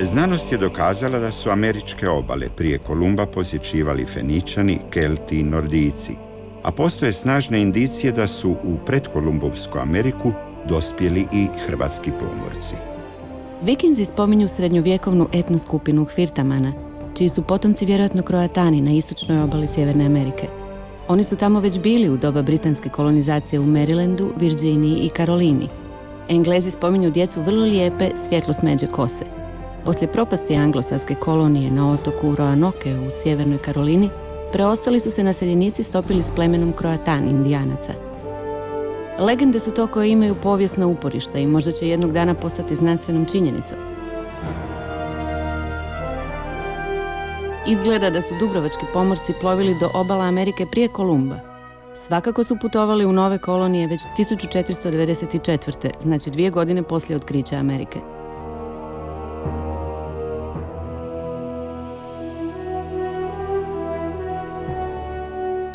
Znanost je dokazala da su američke obale prije Kolumba posjećivali Feničani, Kelti i Nordijci, a postoje snažne indicije da su u predkolumbovsku Ameriku dospjeli i hrvatski pomorci. Vikinzi spominju srednjovjekovnu etno skupinu Hviratamana, čiji su potomci vjerojatno Kroatani na istočnoj obali Sjeverne Amerike. Oni su tamo već bili u doba britanske kolonizacije u Marylandu, Virginiji i Karolini. Englezi spominju djecu vrlo lijepe, svjetlo smeđe kose. Poslije propasti anglosaske kolonije na otoku Roanoke u sjevernoj Karolini, preostali su se naseljenici stopili s plemenom Kroatan indijanaca. Legende su to koje imaju povijesna uporišta i možda će jednog dana postati znanstvenom činjenicom. Izgleda da su dubrovački pomorci plovili do obala Amerike prije Kolumba. Svakako su putovali u nove kolonije već 1494. znači 2 godine poslije otkrića Amerike.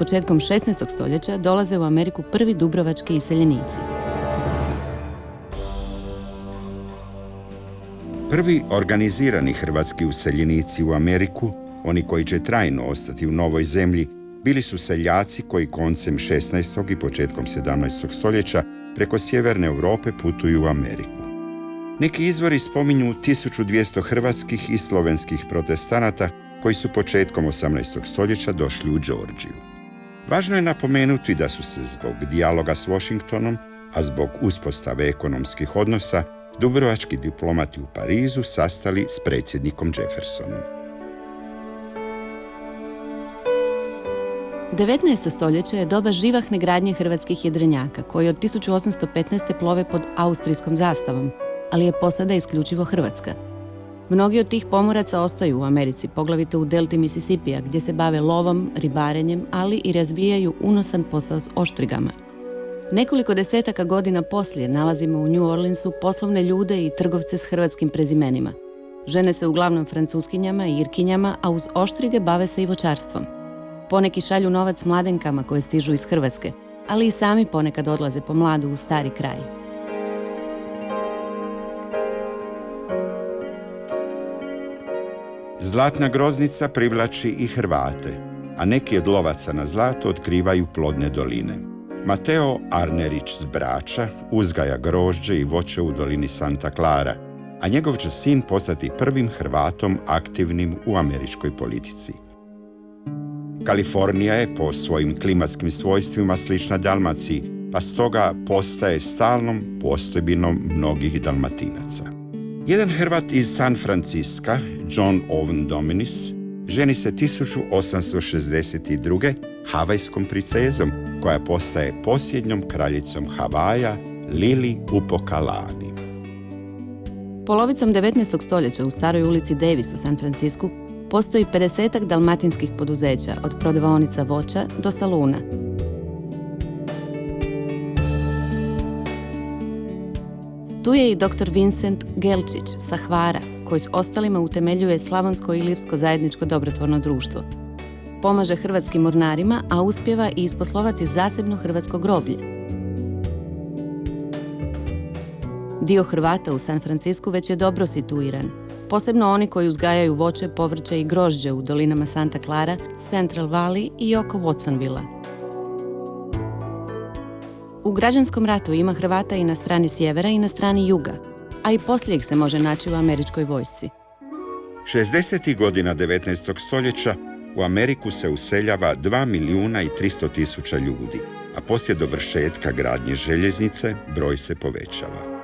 Početkom 16. stoljeća dolaze u Ameriku prvi dubrovački iseljenici. Prvi organizirani hrvatski useljenici u Ameriku, oni koji će trajno ostati u novoj zemlji, bili su seljaci koji koncem 16. i početkom 17. stoljeća preko sjeverne Europe putuju u Ameriku. Neki izvori spominju 1200 hrvatskih i slovenskih protestanata koji su početkom 18. stoljeća došli u Đorđiju. Važno je napomenuti da su se zbog dijaloga s Washingtonom, a zbog uspostave ekonomskih odnosa, dubrovački diplomati u Parizu sastali s predsjednikom Jeffersonom. 19. stoljeće je doba živahne gradnje hrvatskih jedrenjaka, koji od 1815. plove pod austrijskom zastavom, ali je posada isključivo hrvatska. Mnogi od tih pomoraca ostaju u Americi, poglavito u delti Mississippija, gdje se bave lovom, ribarenjem, ali i razvijaju unosan posao s oštrigama. Nekoliko desetaka godina poslije nalazimo u New Orleansu poslovne ljude i trgovce s hrvatskim prezimenima. Žene se uglavnom francuskinjama i irkinjama, a uz oštrige bave se i voćarstvom. Poneki šalju novac mladenkama koje stižu iz Hrvatske, ali i sami ponekad odlaze po mladu u stari kraj. Zlatna groznica privlači i Hrvate, a neki od lovaca na zlato otkrivaju plodne doline. Mateo Arnerić z Brača uzgaja grožđe i voće u dolini Santa Clara, a njegov će sin postati prvim Hrvatom aktivnim u američkoj politici. Kalifornija je po svojim klimatskim svojstvima slična Dalmaciji, pa stoga postaje stalnom postojbinom mnogih Dalmatinaca. Jedan Hrvat iz San Franciska, John Owen Dominis, ženi se 1862. havajskom princezom, koja postaje posljednjom kraljicom Havaja, Lili Upokalani. Polovicom 19. stoljeća u staroj ulici Davis u San Francisku postoji 50-ak dalmatinskih poduzeća, od prodavaonica voća do saluna. Tu je i dr. Vincent Gelčić sa Hvara, koji s ostalima utemeljuje Slavonsko-Ilirsko zajedničko dobrotvorno društvo. Pomaže hrvatskim mornarima, a uspijeva i isposlovati zasebno hrvatsko groblje. Dio Hrvata u San Francisku već je dobro situiran, posebno oni koji uzgajaju voće, povrće i grožđe u dolinama Santa Clara, Central Valley i oko Watsonvilla. U građanskom ratu ima Hrvata i na strani sjevera i na strani juga, a i poslije ih se može naći u američkoj vojsci. 60. godina 19. stoljeća u Ameriku se useljava 2.300.000 ljudi, a poslije dovršetka gradnje željeznice broj se povećava.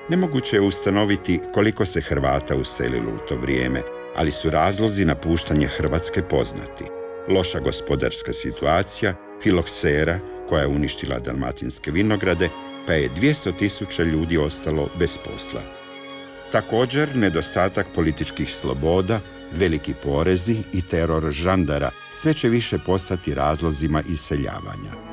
Nemoguće je ustanoviti koliko se Hrvata uselilo u to vrijeme, ali su razlozi napuštanja Hrvatske poznati. Loša gospodarska situacija, filoksera koja je uništila dalmatinske vinograde, pa je 200.000 ljudi ostalo bez posla. Također, nedostatak političkih sloboda, veliki porezi i teror žandara sve će više postati razlozima iseljavanja.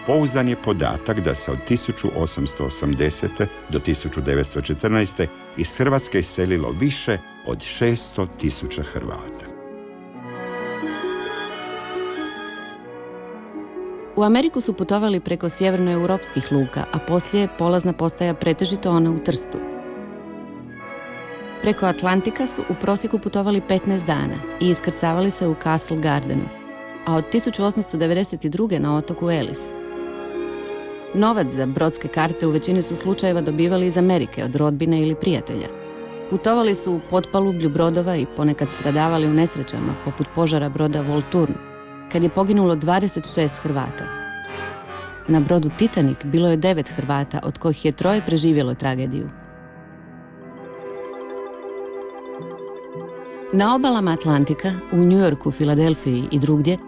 Pouzdan je podatak da se od 1880. do 1914. iz Hrvatske iselilo više od 600.000 Hrvata. U Ameriku su putovali preko sjevernoeuropskih luka, a poslije polazna postaja pretežito ona u Trstu. Preko Atlantika su u prosjeku putovali 15 dana i iskrcavali se u Castle Gardenu, a od 1892. na otoku Ellis. Novac za brodske karte u većini su slučajeva dobivali iz Amerike od rodbine ili prijatelja. Putovali su u potpalublju brodova i ponekad stradavali u nesrećama, poput požara broda Volturn, kad je poginulo 26 Hrvata. Na brodu Titanic bilo je 9 Hrvata, od kojih je 3 preživjelo tragediju. Na obalama Atlantika, u New Yorku, Filadelfiji i drugdje,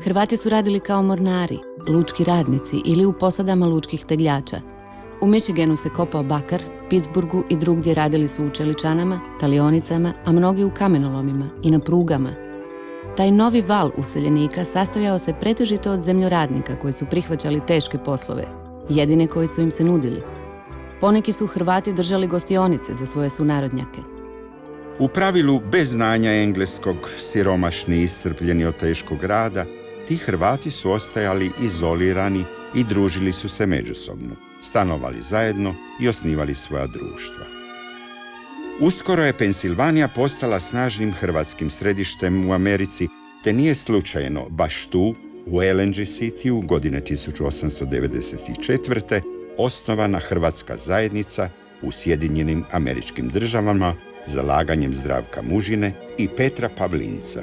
Hrvati su radili kao mornari, lučki radnici ili u posadama lučkih tegljača. U Michiganu se kopao bakar, Pittsburghu i drugdje radili su u čeličanama, talionicama, a mnogi u kamenolomima i na prugama. Taj novi val useljenika sastojao se pretežito od zemljoradnika koji su prihvaćali teške poslove, jedine koji su im se nudili. Poneki su Hrvati držali gostionice za svoje sunarodnjake. U pravilu, bez znanja engleskog, siromašni i iscrpljeni od teškog rada, ti Hrvati su ostajali izolirani i družili su se međusobno, stanovali zajedno i osnivali svoja društva. Uskoro je Pensilvanija postala snažnim hrvatskim središtem u Americi, te nije slučajno baš tu, u LNG Cityu, godine 1894. osnovana hrvatska zajednica u Sjedinjenim Američkim Državama, zalaganjem Zdravka Mužine i Petra Pavlinca.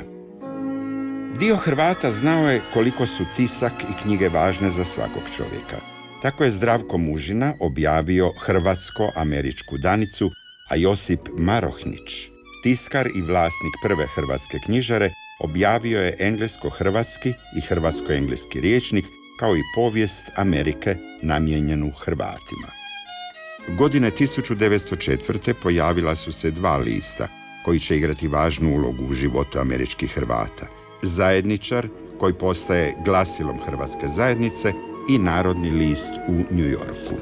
Dio Hrvata znao je koliko su tisak i knjige važne za svakog čovjeka. Tako je Zdravko Mužina objavio hrvatsko-američku danicu, a Josip Marohnić, tiskar i vlasnik prve hrvatske knjižare, objavio je englesko-hrvatski i hrvatsko-engleski rječnik, kao i povijest Amerike namijenjenu Hrvatima. Godine 1904. pojavila su se 2 lista koji će igrati važnu ulogu u životu američkih Hrvata. Zajedničar, koji postaje glasilom hrvatske zajednice, i Narodni list u New Yorku.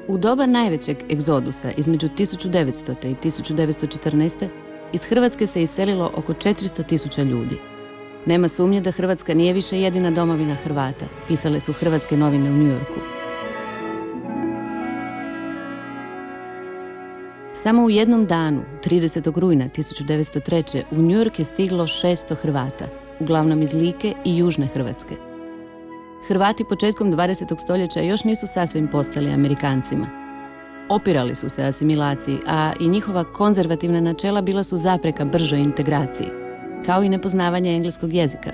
U doba najvećeg egzodusa između 1900. i 1914. iz Hrvatske se iselilo oko 400.000 ljudi. Nema sumnje da Hrvatska nije više jedina domovina Hrvata, pisale su hrvatske novine u New Yorku. Samo u jednom danu, 30. rujna 1903. u New York je stiglo 600 Hrvata, uglavnom iz Like i Južne Hrvatske. Hrvati početkom 20. stoljeća još nisu sasvim postali Amerikancima. Opirali su se asimilaciji, a i njihova konzervativna načela bila su zapreka bržoj integraciji, kao i nepoznavanje engleskog jezika.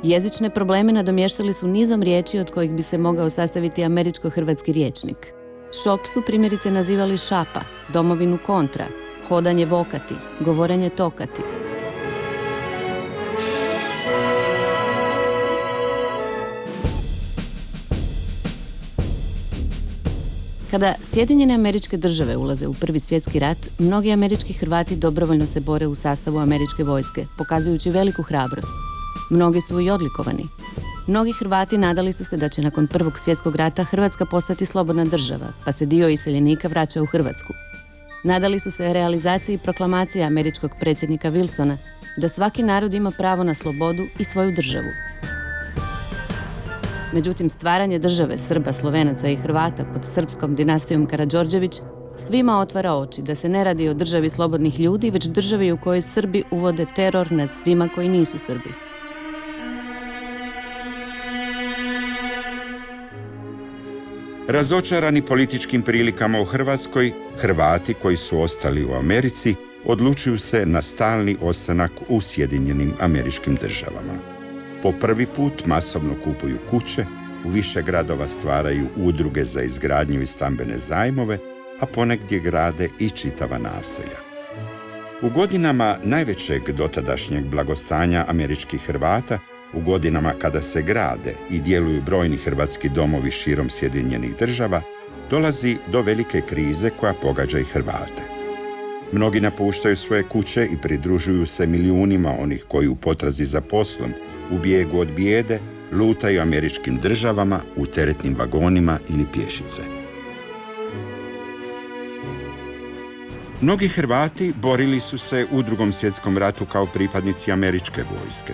Jezične probleme nadomještali su nizom riječi od kojih bi se mogao sastaviti američko-hrvatski rječnik. Šop su primjerice nazivali šapa, domovinu kontra, hodanje vokati, govorenje tokati. Kada Sjedinjene Američke Države ulaze u Prvi svjetski rat, mnogi američki Hrvati dobrovoljno se bore u sastavu američke vojske, pokazujući veliku hrabrost. Mnogi su i odlikovani. Mnogi Hrvati nadali su se da će nakon Prvog svjetskog rata Hrvatska postati slobodna država, pa se dio iseljenika vraća u Hrvatsku. Nadali su se realizaciji proklamacije američkog predsjednika Wilsona da svaki narod ima pravo na slobodu i svoju državu. Međutim, stvaranje države Srba, Slovenaca i Hrvata pod srpskom dinastijom Karađorđević svima otvara oči da se ne radi o državi slobodnih ljudi, već državi u kojoj Srbi uvode teror nad svima koji nisu Srbi. Razočarani političkim prilikama u Hrvatskoj, Hrvati koji su ostali u Americi odlučuju se na stalni ostanak u Sjedinjenim Američkim Državama. Po prvi put masovno kupuju kuće, u više gradova stvaraju udruge za izgradnju i stambene zajmove, a ponegdje grade i čitava naselja. U godinama najvećeg dotadašnjeg blagostanja američkih Hrvata, u godinama kada se grade i djeluju brojni hrvatski domovi širom Sjedinjenih Država, dolazi do velike krize koja pogađa i Hrvate. Mnogi napuštaju svoje kuće i pridružuju se milijunima onih koji u potrazi za poslom, u bijegu od bijede, lutaju američkim državama u teretnim vagonima ili pješice. Mnogi Hrvati borili su se u Drugom svjetskom ratu kao pripadnici američke vojske.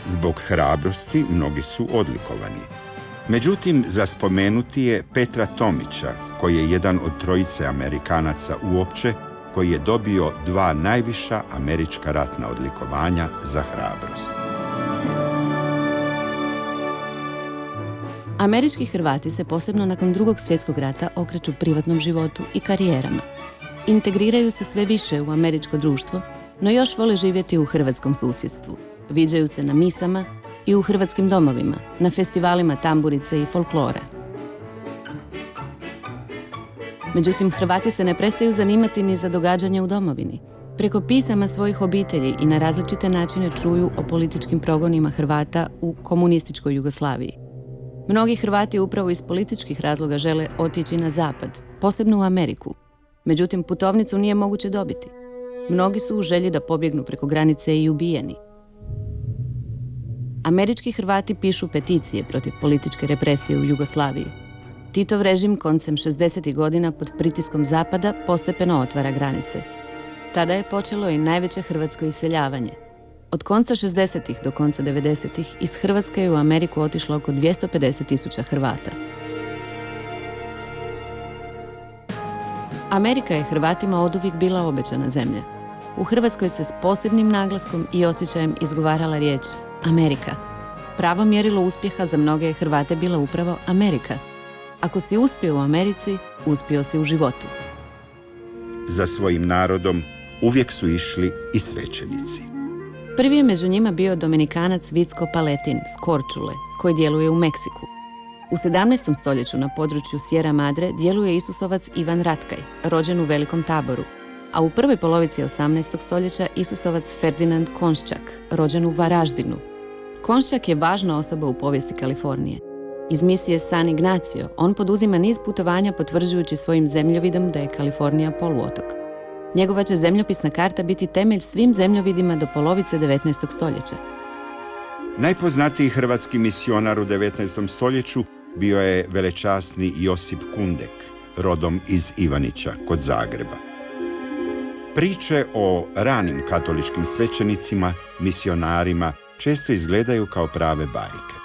Zbog hrabrosti mnogi su odlikovani. Međutim, za spomenuti je Petra Tomića, koji je jedan od trojice Amerikanaca uopće, koji je dobio 2 najviša američka ratna odlikovanja za hrabrost. Američki Hrvati se posebno nakon Drugog svjetskog rata okreću privatnom životu i karijerama. Integriraju se sve više u američko društvo, no još vole živjeti u hrvatskom susjedstvu. Viđaju se na misama i u hrvatskim domovima, na festivalima tamburice i folklora. Međutim, Hrvati se ne prestaju zanimati ni za događanja u domovini. Preko pisama svojih obitelji i na različite načine čuju o političkim progonima Hrvata u komunističkoj Jugoslaviji. Mnogi Hrvati upravo iz političkih razloga žele otići na zapad, posebno u Ameriku. Međutim, putovnicu nije moguće dobiti. Mnogi su u želji da pobjegnu preko granice i ubijeni. Američki Hrvati pišu peticije protiv političke represije u Jugoslaviji. Titov režim koncem 60. godina pod pritiskom Zapada postepeno otvara granice. Tada je počelo i najveće hrvatsko iseljavanje. Od konca 60. do konca 90. iz Hrvatske je u Ameriku otišlo oko 250.000 Hrvata. Amerika je Hrvatima oduvijek bila obećana zemlja. U Hrvatskoj se s posebnim naglaskom i osjećajem izgovarala riječ Amerika. Pravo mjerilo uspjeha za mnoge Hrvate bila upravo Amerika. Ako si uspio u Americi, uspio si u životu. Za svojim narodom uvijek su išli i svećenici. Prvi je među njima bio Dominikanac Vicko Paletin s Korčule, koji djeluje u Meksiku. U 17. stoljeću na području Sierra Madre djeluje Isusovac Ivan Ratkaj, rođen u Velikom Taboru, a u prvoj polovici 18. stoljeća Isusovac Ferdinand Konščak, rođen u Varaždinu. Konščak je važna osoba u povijesti Kalifornije. Iz misije San Ignacio on poduzima niz putovanja potvrđujući svojim zemljovidom da je Kalifornija poluotok. Njegova će zemljopisna karta biti temelj svim zemljovidima do polovice 19. stoljeća. Najpoznatiji hrvatski misionar u 19. stoljeću bio je velečasni Josip Kundek, rodom iz Ivanića kod Zagreba. Priče o ranim katoličkim svećenicima, misionarima, često izgledaju kao prave bajke.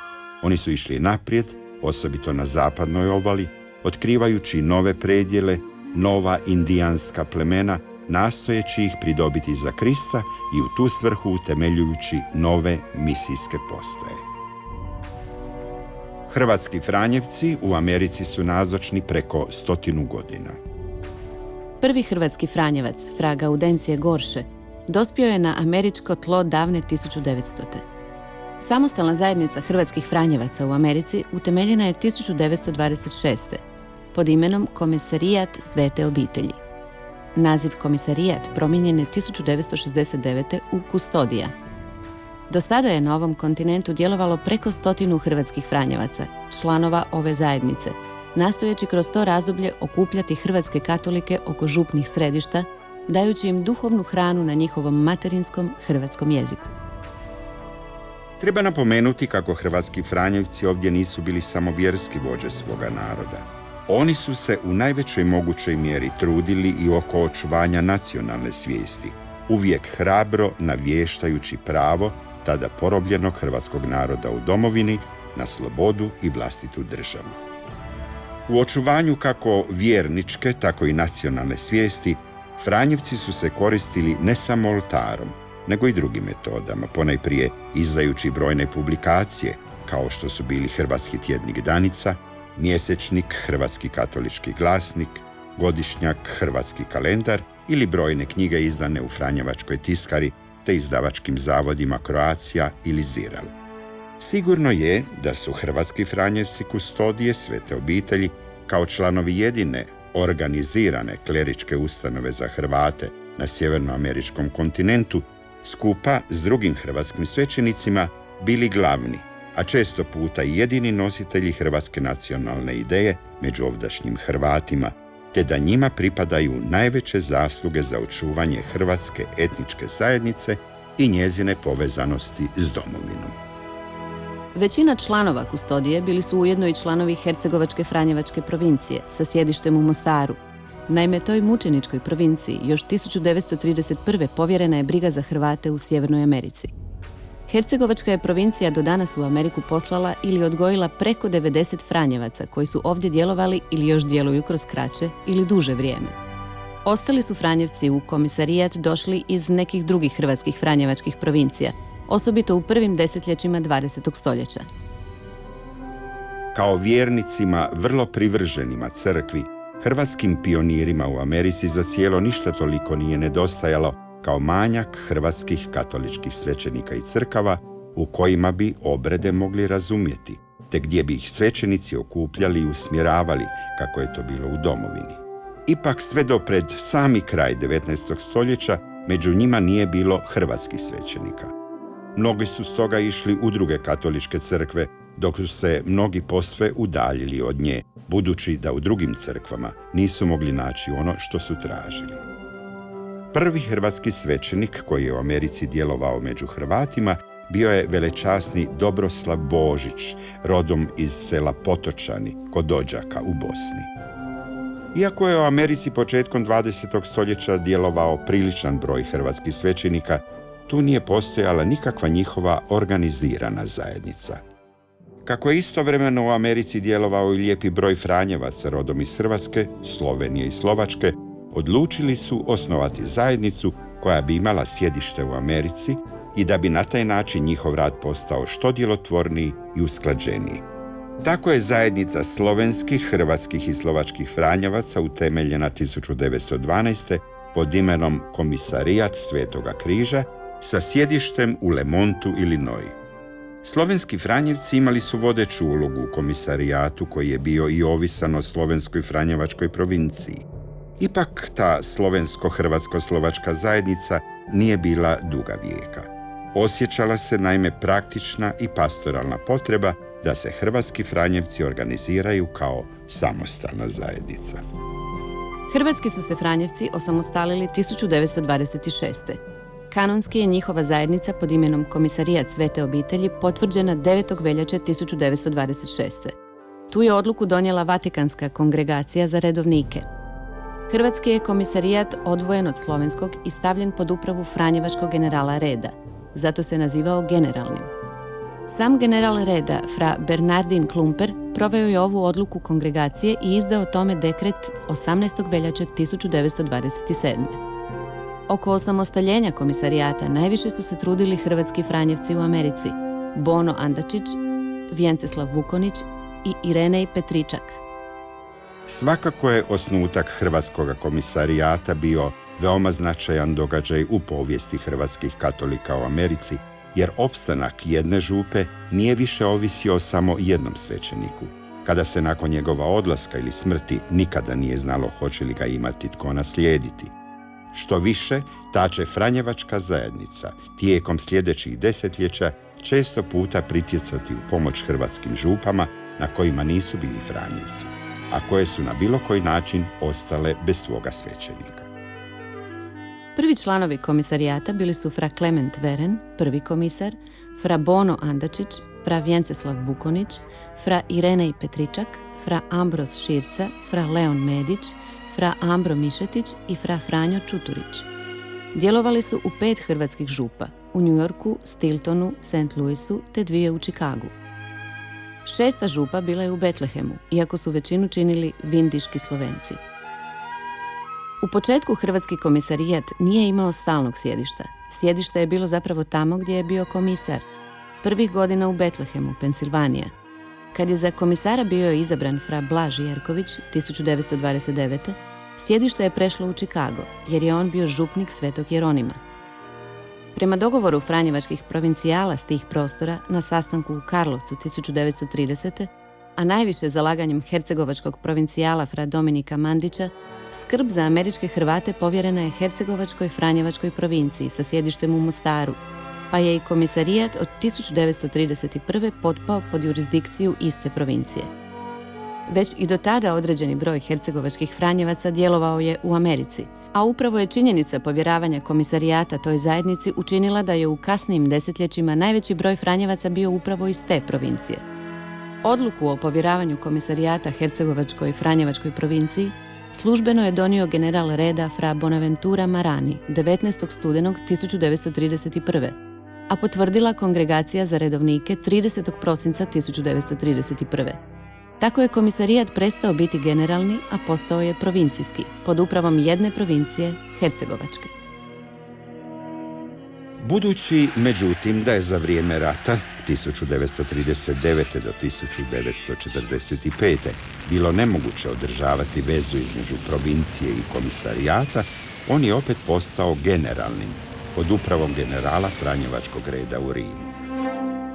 Oni su išli naprijed, osobito na zapadnoj obali, otkrivajući nove predjele, nova indijanska plemena, nastojeći ih pridobiti za Krista i u tu svrhu utemeljujući nove misijske postaje. Hrvatski Franjevci u Americi su nazočni preko 100 godina. Prvi hrvatski Franjevac, fra Gaudencije Gorše, dospio je na američko tlo davne 1900. Samostalna zajednica hrvatskih Franjevaca u Americi utemeljena je 1926. pod imenom Komisarijat Svete obitelji. Naziv komisarijat promijenjen je 1969. u Kustodija. Do sada je na ovom kontinentu djelovalo preko 100 hrvatskih Franjevaca, članova ove zajednice, nastojeći kroz to razdoblje okupljati hrvatske katolike oko župnih središta, dajući im duhovnu hranu na njihovom materinskom hrvatskom jeziku. Treba napomenuti kako hrvatski Franjevci ovdje nisu bili samo vjerski vođe svoga naroda. Oni su se u najvećoj mogućoj mjeri trudili i oko očuvanja nacionalne svijesti, uvijek hrabro navještajući pravo tada porobljenog hrvatskog naroda u domovini na slobodu i vlastitu državu. U očuvanju kako vjerničke, tako i nacionalne svijesti, Franjevci su se koristili ne samo oltarom, nego i drugim metodama, ponajprije izdajući brojne publikacije, kao što su bili Hrvatski tjednik Danica, mjesečnik Hrvatski katolički glasnik, godišnjak Hrvatski kalendar ili brojne knjige izdane u Franjevačkoj tiskari te izdavačkim zavodima Croatia ili Ziral. Sigurno je da su hrvatski Franjevci kustodije Svete obitelji kao članovi jedine organizirane kleričke ustanove za Hrvate na sjevernoameričkom kontinentu skupa s drugim hrvatskim svećenicima bili glavni, a često puta i jedini nositelji hrvatske nacionalne ideje među ovdašnjim Hrvatima, te da njima pripadaju najveće zasluge za očuvanje hrvatske etničke zajednice i njezine povezanosti s domovinom. Većina članova kustodije bili su ujedno i članovi Hercegovačke Franjevačke provincije sa sjedištem u Mostaru. Naime, toj mučeničkoj provinciji još 1931. povjerena je briga za Hrvate u Sjevernoj Americi. Hercegovačka je provincija do danas u Ameriku poslala ili odgojila preko 90 Franjevaca koji su ovdje djelovali ili još djeluju kroz kraće ili duže vrijeme. Ostali su Franjevci u komisarijat došli iz nekih drugih hrvatskih franjevačkih provincija, osobito u prvim desetljećima 20. stoljeća. Kao vjernicima vrlo privrženima crkvi, hrvatskim pionirima u Americi za cijelo ništa toliko nije nedostajalo kao manjak hrvatskih katoličkih svećenika i crkava u kojima bi obrede mogli razumjeti, te gdje bi ih svećenici okupljali i usmjeravali kako je to bilo u domovini. Ipak sve do pred sami kraj 19. stoljeća među njima nije bilo hrvatskih svećenika. Mnogi su stoga išli u druge katoličke crkve, dok su se mnogi posve udaljili od nje, budući da u drugim crkvama nisu mogli naći ono što su tražili. Prvi hrvatski svećenik koji je u Americi djelovao među Hrvatima bio je velečasni Dobroslav Božić, rodom iz sela Potočani kod Odžaka u Bosni. Iako je u Americi početkom 20. stoljeća djelovao priličan broj hrvatskih svećenika, tu nije postojala nikakva njihova organizirana zajednica. Kako je istovremeno u Americi djelovao i lijepi broj Franjevaca rodom iz Hrvatske, Slovenije i Slovačke, odlučili su osnovati zajednicu koja bi imala sjedište u Americi i da bi na taj način njihov rad postao što djelotvorniji i usklađeniji. Tako je zajednica slovenskih, hrvatskih i slovačkih Franjevaca utemeljena 1912. pod imenom Komisarijat Svetoga križa sa sjedištem u Lemontu, Illinois. Slovenski Franjevci imali su vodeću ulogu u komisarijatu koji je bio i ovisan o slovenskoj Franjevačkoj provinciji. Ipak ta slovensko-hrvatsko-slovačka zajednica nije bila duga vijeka. Osjećala se naime praktična i pastoralna potreba da se hrvatski Franjevci organiziraju kao samostalna zajednica. Hrvatski su se Franjevci osamostalili 1926. Kanonski je njihova zajednica pod imenom Komisarijat Svete obitelji potvrđena 9. veljače 1926. Tu je odluku donijela Vatikanska kongregacija za redovnike. Hrvatski je komisarijat odvojen od slovenskog i stavljen pod upravu Franjevačkog generala reda, zato se nazivao generalnim. Sam general reda, fra Bernardin Klumper, proveo je ovu odluku kongregacije i izdao tome dekret 18. veljače 1927. Oko osamostaljenja komisarijata najviše su se trudili hrvatski Franjevci u Americi, Bono Andačić, Vjenceslav Vukonić i Irenej Petričak. Svakako je osnutak Hrvatskog komisarijata bio veoma značajan događaj u povijesti hrvatskih katolika u Americi, jer opstanak jedne župe nije više ovisio o samo jednom svećeniku, kada se nakon njegova odlaska ili smrti nikada nije znalo hoće li ga imati tko naslijediti. Što više, ta će Franjevačka zajednica tijekom sljedećih desetljeća često puta pritjecati u pomoć hrvatskim župama na kojima nisu bili Franjevci, a koje su na bilo koji način ostale bez svoga svećenika. Prvi članovi komisarijata bili su fra Klement Veren, prvi komisar, fra Bono Andačić, fra Vjenceslav Vukonić, fra Irenej Petričak, fra Ambros Širca, fra Leon Medić, fra Ambro Mišetić i fra Franjo Čuturić. Djelovali su u 5 hrvatskih župa, u New Yorku, Stiltonu, St. Louisu te 2 u Chicagu. 6. župa bila je u Betlehemu, iako su većinu činili vindiški Slovenci. U početku Hrvatski komisarijat nije imao stalnog sjedišta. Sjedište je bilo zapravo tamo gdje je bio komisar. Prvih godina u Betlehemu, Pensilvanija. Kad je za komisara bio izabran fra Blaž Jerković 1929. sjedište je prešlo u Chicago, jer je on bio župnik Svetog Jeronima. Prema dogovoru franjevačkih provincijala s tih prostora na sastanku u Karlovcu 1930. a najviše zalaganjem hercegovačkog provincijala fra Dominika Mandića, skrb za američke Hrvate povjerena je Hercegovačkoj Franjevačkoj provinciji sa sjedištem u Mostaru, pa je i komisarijat od 1931. potpao pod jurisdikciju iste provincije. Već i do tada određeni broj hercegovačkih franjevaca djelovao je u Americi, a upravo je činjenica povjeravanja komisarijata toj zajednici učinila da je u kasnijim desetljećima najveći broj franjevaca bio upravo iz te provincije. Odluku o povjeravanju komisarijata hercegovačkoj i franjevačkoj provinciji službeno je donio general reda fra Bonaventura Marani 19. studenog 1931. a potvrdila Kongregacija za redovnike 30. prosinca 1931. Tako je komisarijat prestao biti generalni, a postao je provincijski, pod upravom jedne provincije, Hercegovačke. Budući, međutim, da je za vrijeme rata 1939. do 1945. bilo nemoguće održavati vezu između provincije i komisarijata, on je opet postao generalnim, pod upravom generala Franjevačkog reda u Rimu.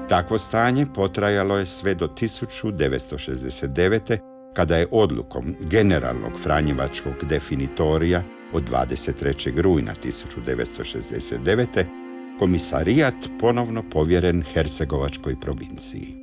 Takvo stanje potrajalo je sve do 1969. kada je odlukom generalnog Franjevačkog definitorija od 23. rujna 1969. komisarijat ponovno povjeren Hercegovačkoj provinciji.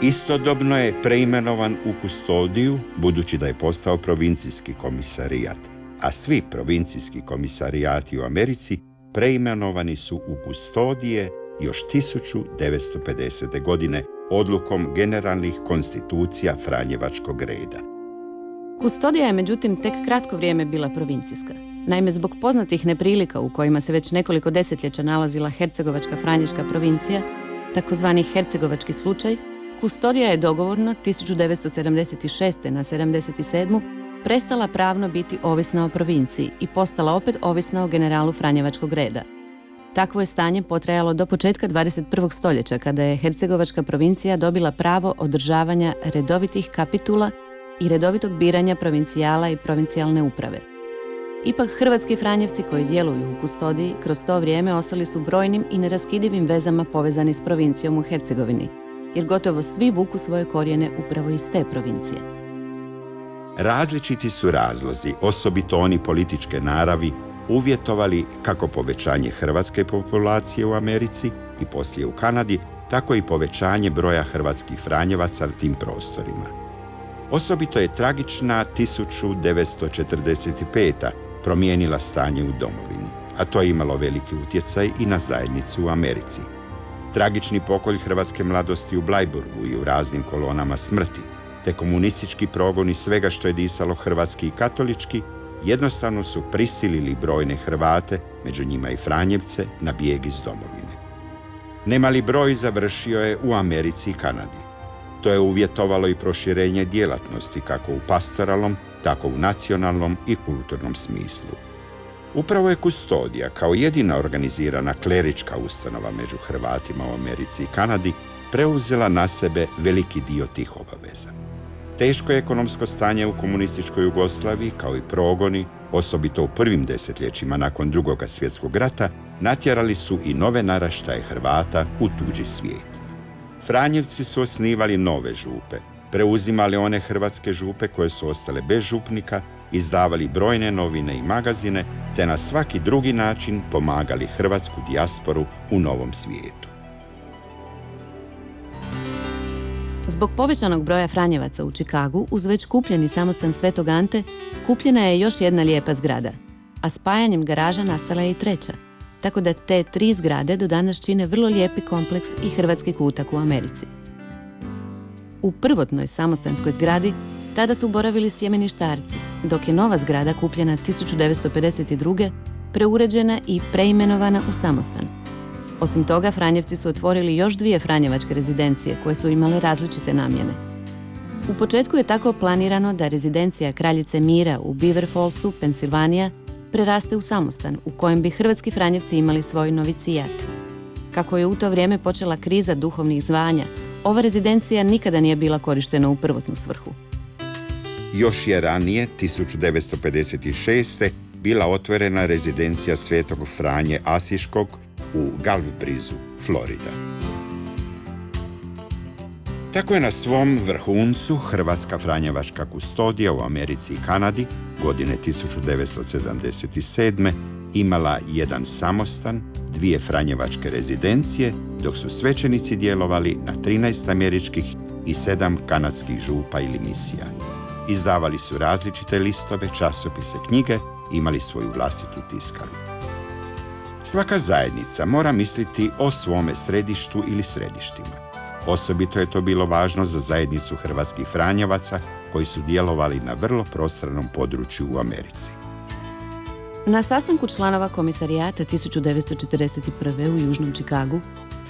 Istodobno je preimenovan u kustodiju, budući da je postao provincijski komisarijat, a svi provincijski komisarijati u Americi preimenovani su u kustodije još 1950. godine odlukom generalnih konstitucija Franjevačkog reda. Kustodija je međutim tek kratko vrijeme bila provincijska. Naime, zbog poznatih neprilika u kojima se već nekoliko desetljeća nalazila Hercegovačka franješka provincija, takozvani hercegovački slučaj, kustodija je dogovorno 1976. na 77. prestala pravno biti ovisna o provinciji i postala opet ovisna o generalu Franjevačkog reda. Takvo je stanje potrajalo do početka 21. stoljeća, kada je Hercegovačka provincija dobila pravo održavanja redovitih kapitula i redovitog biranja provincijala i provincijalne uprave. Ipak hrvatski franjevci koji djeluju u kustodiji kroz to vrijeme ostali su brojnim i neraskidivim vezama povezani s provincijom u Hercegovini, jer gotovo svi vuku svoje korijene upravo iz te provincije. Različiti su razlozi, osobito oni političke naravi, uvjetovali kako povećanje hrvatske populacije u Americi i poslije u Kanadi, tako i povećanje broja hrvatskih franjevaca na tim prostorima. Osobito je tragična 1945. promijenila stanje u domovini, a to je imalo veliki utjecaj i na zajednicu u Americi. Tragični pokolj hrvatske mladosti u Blajburgu i u raznim kolonama smrti, te komunistički progoni svega što je disalo hrvatski i katolički, jednostavno su prisilili brojne Hrvate, među njima i Franjevce, na bijeg iz domovine. Nemali broj završio je u Americi i Kanadi. To je uvjetovalo i proširenje djelatnosti kako u pastoralnom, tako u nacionalnom i kulturnom smislu. Upravo je kustodija, kao jedina organizirana klerička ustanova među Hrvatima u Americi i Kanadi, preuzela na sebe veliki dio tih obaveza. Teško ekonomsko stanje u komunističkoj Jugoslaviji, kao i progoni, osobito u prvim desetljećima nakon Drugog svjetskog rata, natjerali su i nove naraštaje Hrvata u tuđi svijet. Franjevci su osnivali nove župe, preuzimali one hrvatske župe koje su ostale bez župnika, izdavali brojne novine i magazine, te na svaki drugi način pomagali hrvatsku dijasporu u novom svijetu. Zbog povećanog broja Franjevaca u Čikagu, uz već kupljeni samostan Svetog Ante, kupljena je još jedna lijepa zgrada, a spajanjem garaža nastala je i treća, tako da te 3 zgrade do danas čine vrlo lijepi kompleks i hrvatski kutak u Americi. U prvotnoj samostanskoj zgradi tada su boravili sjemeništarci, dok je nova zgrada kupljena 1952. preuređena i preimenovana u samostan. Osim toga, Franjevci su otvorili još 2 franjevačke rezidencije koje su imale različite namjene. U početku je tako planirano da rezidencija Kraljice Mira u Beaver Fallsu, Pensilvanija, preraste u samostan u kojem bi hrvatski Franjevci imali svoj novicijat. Kako je u to vrijeme počela kriza duhovnih zvanja, ova rezidencija nikada nije bila korištena u prvotnu svrhu. Još je ranije, 1956. bila otvorena rezidencija Svetog Franje Asiškog u Gulf Breeze, Florida. Tako je na svom vrhuncu hrvatska franjevačka kustodija u Americi i Kanadi godine 1977. imala jedan samostan, 2 franjevačke rezidencije, dok su svećenici djelovali na 13 američkih i 7 kanadskih župa ili misija. Izdavali su različite listove, časopise, knjige, imali svoju vlastitu tiskaru. Svaka zajednica mora misliti o svome središtu ili središtima. Osobito je to bilo važno za zajednicu hrvatskih franjevaca koji su djelovali na vrlo prostranom području u Americi. Na sastanku članova komisarijata 1941. u Južnom Čikagu,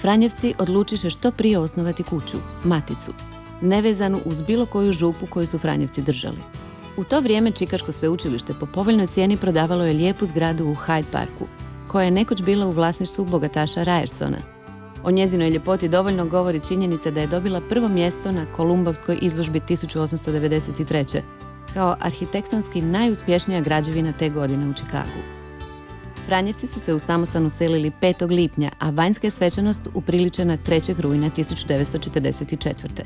Franjevci odlučiše što prije osnovati kuću, maticu, nevezanu uz bilo koju župu koju su Franjevci držali. U to vrijeme Čikaško sveučilište po povoljnoj cijeni prodavalo je lijepu zgradu u Hyde Parku, koja je nekoć bila u vlasništvu bogataša Ryersona. O njezinoj ljepoti dovoljno govori činjenica da je dobila prvo mjesto na Kolumbovskoj izložbi 1893. kao arhitektonski najuspješnija građevina te godine u Čikagu. Franjevci su se u samostan uselili 5. lipnja, a vanjska je svečanost upriličena 3. rujna 1944.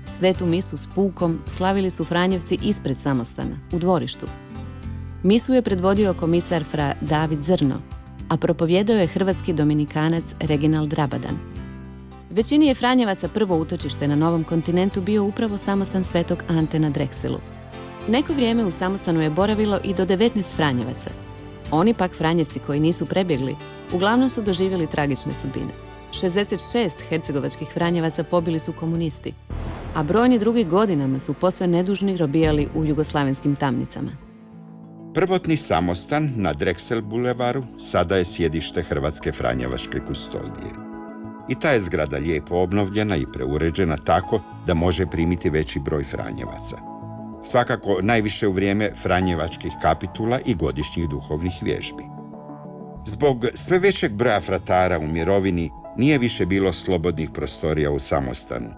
Svetu misu s pukom slavili su Franjevci ispred samostana, u dvorištu. Misu je predvodio komisar fra David Zrno, a propovijedao je hrvatski dominikanac Reginald Rabadan. Većini je Franjevaca prvo utočište na novom kontinentu bio upravo samostan Svetog Ante na Drexelu. Neko vrijeme u samostanu je boravilo i do 19 Franjevaca. Oni pak Franjevci koji nisu prebjegli, uglavnom su doživjeli tragične sudbine. 66 hercegovačkih Franjevaca pobili su komunisti, a brojni drugi godinama su posve nedužni robijali u jugoslavenskim tamnicama. Prvotni samostan na Drexel bulevaru sada je sjedište Hrvatske franjevačke kustodije. I ta je zgrada lijepo obnovljena i preuređena tako da može primiti veći broj Franjevaca. Svakako najviše u vrijeme franjevačkih kapitula i godišnjih duhovnih vježbi. Zbog sve većeg broja fratara u mirovini nije više bilo slobodnih prostorija u samostanu.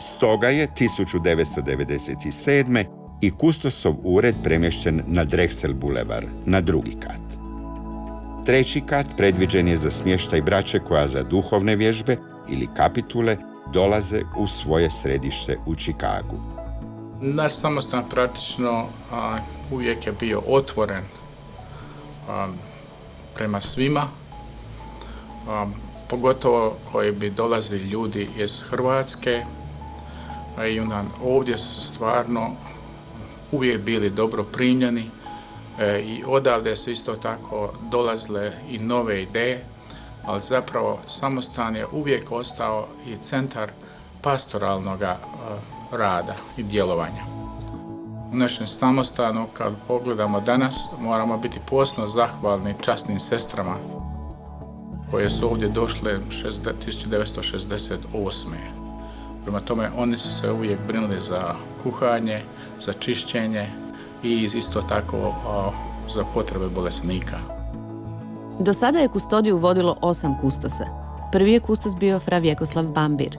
Stoga je 1997. i kustosov ured premješten na Drexel bulevar, na 2. kat. 3. kat predviđen je za smještaj braće koja za duhovne vježbe ili kapitule dolaze u svoje središte u Čikagu. Naš samostan praktično uvijek je bio otvoren prema svima, pogotovo koji bi dolazili ljudi iz Hrvatske, i onda ovdje su stvarno uvijek bili dobro primljeni i odavde su isto tako dolazile i nove ideje, ali zapravo samostan je uvijek ostao i centar pastoralnog rada i djelovanja. U našem samostanu, kad pogledamo danas, moramo biti posebno zahvalni časnim sestrama koje su ovdje došle 1968. Prema tome, oni su se uvijek brinuli za kuhanje, za čišćenje i isto tako za potrebe bolesnika. Do sada je kustodiju vodilo 8 kustosa. Prvi je kustos bio fra Vjekoslav Bambir.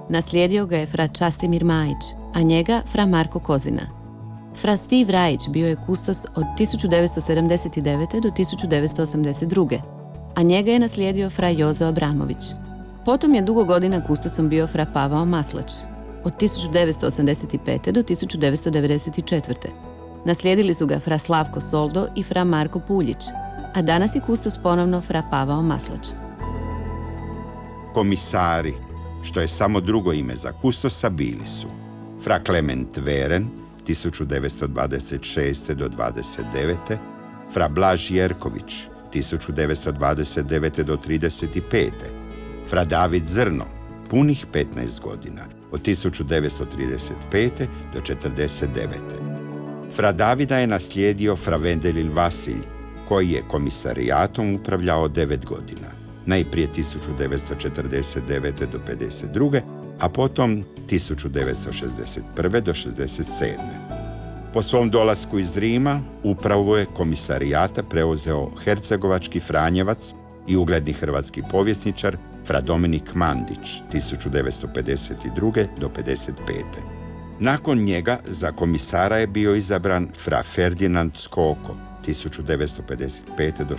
Naslijedio ga je fra Častimir Majić, a njega fra Marko Kozina. Fra Steve Rajić bio je kustos od 1979. do 1982. a njega je naslijedio fra Jozo Abramović. Potom je dugo godina kustosom bio fra Pavao Maslać, od 1985. do 1994. Naslijedili su ga fra Slavko Soldo i fra Marko Puljić, a danas je kustos ponovno fra Pavao Maslać. Komisari, što je samo drugo ime za kustosa, bili su fra Klement Veren, 1926. do 29. fra Blaž Jerković, 1929. do 35. fra David Zrno, punih 15 godina, od 1935. do 49. Fra Davida je naslijedio fra Vendelin Vasilj, koji je komisarijatom upravljao 9 godina, najprije 1949. do 52. a potom 1961. do 67. Po svom dolasku iz Rima, upravu je komisarijata preuzeo hercegovački Franjevac i ugledni hrvatski povjesničar fra Dominik Mandić, 1952. do 55. Nakon njega za komisara je bio izabran fra Ferdinand Skoko, 1955. do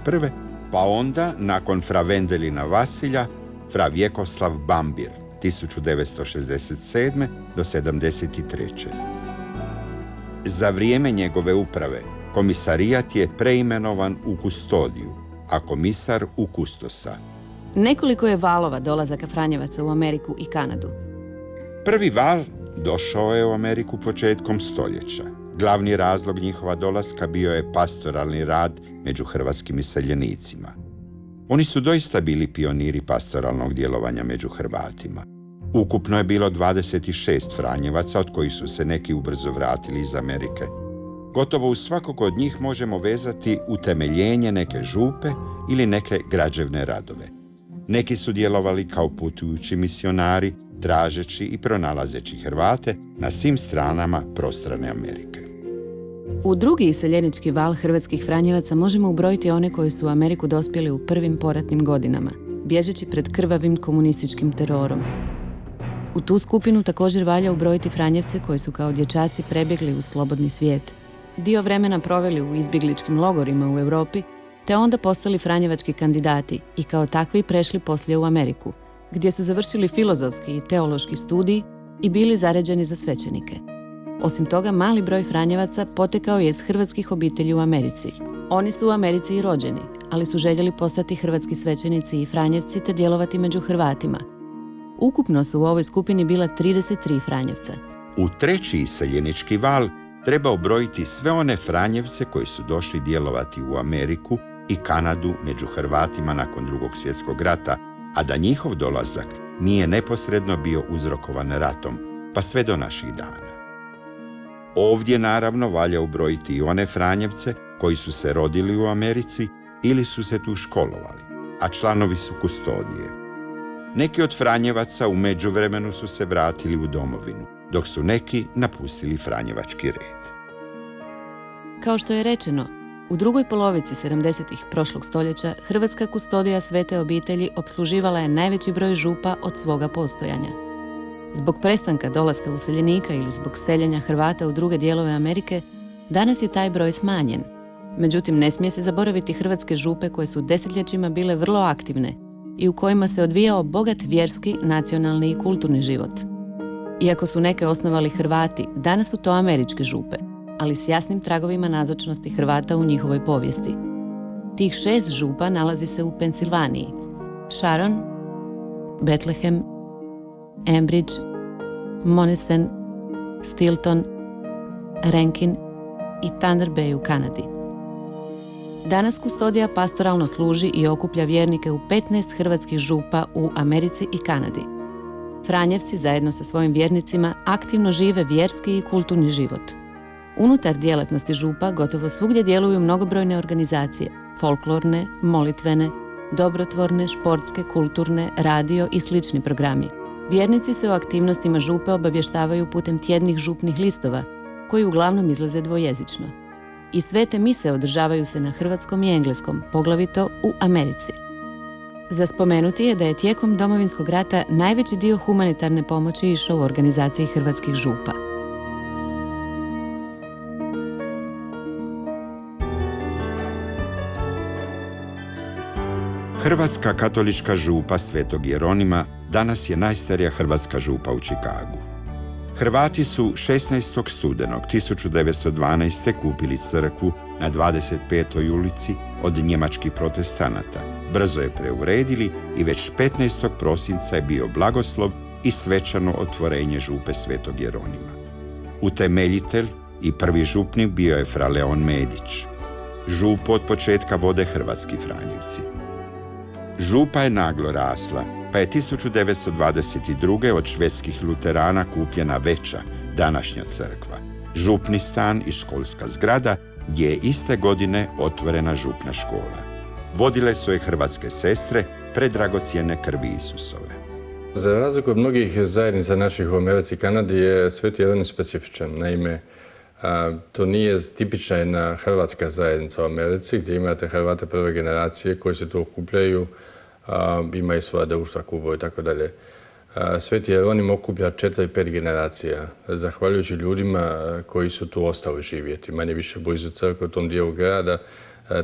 61. pa onda, nakon fra Vendelina Vasilja, fra Vjekoslav Bambir, 1967. do 73. Za vrijeme njegove uprave, komisarijat je preimenovan u kustodiju, a komisar u kustosa. Nekoliko je valova dolazaka Franjevaca u Ameriku i Kanadu. Prvi val došao je u Ameriku početkom stoljeća. Glavni razlog njihova dolaska bio je pastoralni rad među hrvatskim iseljenicima. Oni su doista bili pioniri pastoralnog djelovanja među Hrvatima. Ukupno je bilo 26 Franjevaca, od kojih su se neki ubrzo vratili iz Amerike. Gotovo u svakog od njih možemo vezati utemeljenje neke župe ili neke građevne radove. Neki su djelovali kao putujući misionari, tražeći i pronalazeći Hrvate na svim stranama prostrane Amerike. U drugi iseljenički val hrvatskih Franjevaca možemo ubrojiti one koji su u Ameriku dospjeli u prvim poratnim godinama, bježeći pred krvavim komunističkim terorom. U tu skupinu također valja ubrojiti Franjevce koji su kao dječaci prebjegli u slobodni svijet, dio vremena proveli u izbjegličkim logorima u Europi, te onda postali franjevački kandidati i kao takvi prešli poslije u Ameriku, gdje su završili filozofski i teološki studij i bili zaređeni za svećenike. Osim toga, mali broj Franjevaca potekao je iz hrvatskih obitelji u Americi. Oni su u Americi i rođeni, ali su željeli postati hrvatski svećenici i Franjevci te djelovati među Hrvatima. Ukupno su u ovoj skupini bila 33 Franjevca. U treći iseljenički val treba ubrojiti sve one Franjevce koji su došli djelovati u Ameriku i Kanadu među Hrvatima nakon Drugog svjetskog rata, a da njihov dolazak nije neposredno bio uzrokovan ratom, pa sve do naših dana. Ovdje naravno valja ubrojiti i one Franjevce koji su se rodili u Americi ili su se tu školovali, a članovi su kustodije. Neki od Franjevaca u međuvremenu su se vratili u domovinu, dok su neki napustili franjevački red. Kao što je rečeno, u drugoj polovici 70-ih prošlog stoljeća hrvatska kustodija Svete obitelji opsluživala je najveći broj župa od svoga postojanja. Zbog prestanka dolaska useljenika ili zbog seljenja Hrvata u druge dijelove Amerike, danas je taj broj smanjen. Međutim, ne smije se zaboraviti hrvatske župe koje su desetljećima bile vrlo aktivne i u kojima se odvijao bogat vjerski, nacionalni i kulturni život. Iako su neke osnovali Hrvati, danas su to američke župe, ali s jasnim tragovima nazočnosti Hrvata u njihovoj povijesti. Tih 6 župa nalazi se u Pensilvaniji: Sharon, Bethlehem, Ambridge, Monessen, Stilton, Rankin i Thunder Bay u Kanadi. Danas kustodija pastoralno služi i okuplja vjernike u 15 hrvatskih župa u Americi i Kanadi. Franjevci zajedno sa svojim vjernicima aktivno žive vjerski i kulturni život. Unutar djelatnosti župa gotovo svugdje djeluju mnogobrojne organizacije, folklorne, molitvene, dobrotvorne, športske, kulturne, radio i slični programi. Vjernici se o aktivnostima župe obavještavaju putem tjednih župnih listova, koji uglavnom izlaze dvojezično. I svete mise održavaju se na hrvatskom i engleskom, poglavito u Americi. Za spomenuti je da je tijekom Domovinskog rata najveći dio humanitarne pomoći išao u organizaciji hrvatskih župa. Hrvatska katolička župa Svetog Jeronima danas je najstarija hrvatska župa u Čikagu. Hrvati su 16. studenog 1912. kupili crkvu na 25. ulici od njemačkih protestanata. Brzo je preuredili i već 15. prosinca je bio blagoslov i svečano otvorenje župe Svetog Jeronima. Utemeljitelj i prvi župnik bio je fra Leon Medić. Župu od početka vode hrvatski Franjevci. Župa je naglo rasla, pa je 1922. od švedskih luterana kupljena veća, današnja crkva, župni stan i školska zgrada, gdje je iste godine otvorena župna škola. Vodile su je hrvatske sestre predragocjene krvi Isusove. Za razliku od mnogih zajednica naših u Americi i Kanadi je Sveti Jeronim specifičan. Naime, to nije tipična jedna hrvatska zajednica u Americi, gdje imate Hrvate prve generacije koji se tu okupljaju, imaju svoja društva, klubove i tako dalje. Sveti Jeronim okuplja 4-5 generacija, zahvaljujući ljudima koji su tu ostali živjeti, manje više blizu crkve u tom dijelu grada.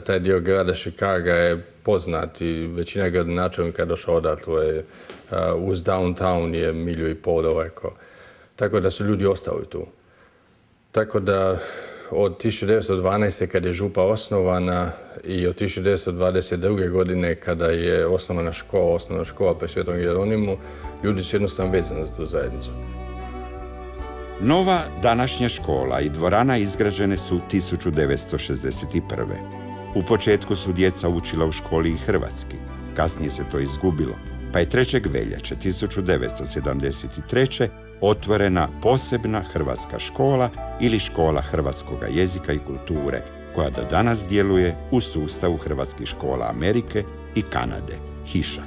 Taj dio grada Chicaga je poznat i većina gradonačelnika je došla odatle. Uz downtown je 1,5 milju daleko. Tako da su ljudi ostali tu. Tako da od 1912. kada je župa osnovana i od 1922. godine kada je osnovna škola pri Svetom Jeronimu, ljudi su jednostavno vezani za tu zajednicu. Nova današnja škola i dvorana izgrađene su 1961. U početku su djeca učila u školi i hrvatski. Kasnije se to izgubilo, pa je 3. veljače 1973. otvorena posebna hrvatska škola ili škola hrvatskoga jezika i kulture, koja do danas djeluje u sustavu hrvatskih škola Amerike i Kanade, HIŠAK.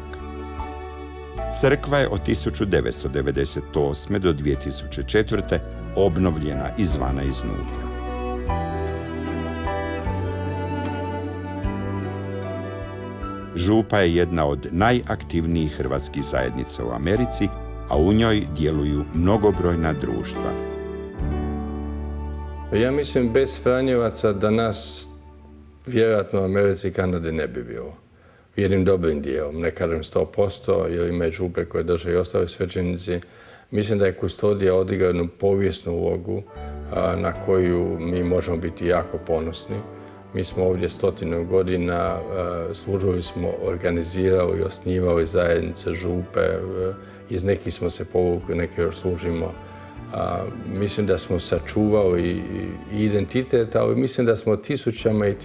Crkva je od 1998. do 2004. obnovljena izvana i iznutra. Župa je jedna od najaktivnijih hrvatskih zajednica u Americi, a u njoj djeluju mnogobrojna društva. Ja mislim, bez Franjevaca danas vjerojatno u Americi i Kanadi ne bi bilo. Jednim dobrim dijelom, ne kažem 100%, jer ima župe koje drže i ostale svećenici. Mislim da je kustodija odigrala jednu povijesnu ulogu na koju mi možemo biti jako ponosni. Mi smo ovdje 100 godina služili smo, organizirali i osnivali zajednice, župe. Iz nekih smo se povukli, neke još služimo. Mislim da smo sačuvali i identitet, ali mislim da smo tisućama i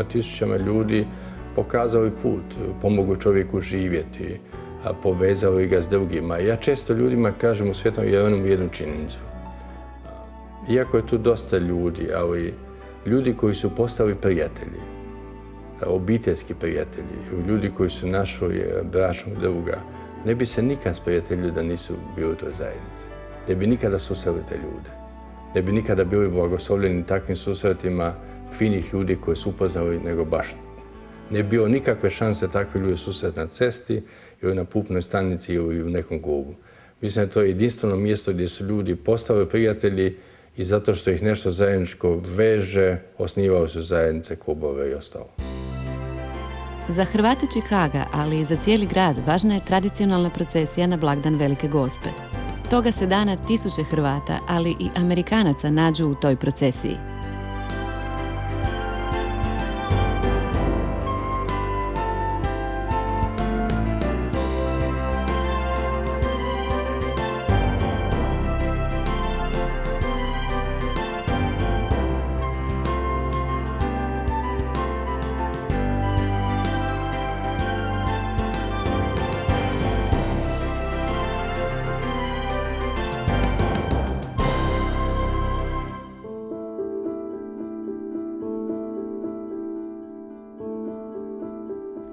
tisućama ljudi pokazali put, pomogli čovjeku živjeti, povezali ga s drugima. Ja često ljudima kažem u Svetom Jeronimu jednu činjenicu. Iako je tu dosta ljudi, ali ljudi koji su postali prijatelji, obiteljski prijatelji, ljudi koji su našli bračnog druga, ne bi se nikad sprijateljili da nisu bili u toj zajednici. Ne bi nikada susreli te ljude. Ne bi nikada bili blagoslovljeni takvim susretima finih ljudi koji su upoznali, nego baš ne bi bilo nikakve šanse takvi ljudi susreti na cesti ili na putnoj stanici ili u nekom klubu. Mislim da to je jedinstveno mjesto gdje su ljudi postali prijatelji i zato što ih nešto zajedničko veže, osnivali su zajednice, klubove i ostalo. Za Hrvate Čikaga, ali i za cijeli grad, važna je tradicionalna procesija na blagdan Velike Gospe. Toga se dana tisuće Hrvata, ali i Amerikanaca nađu u toj procesiji.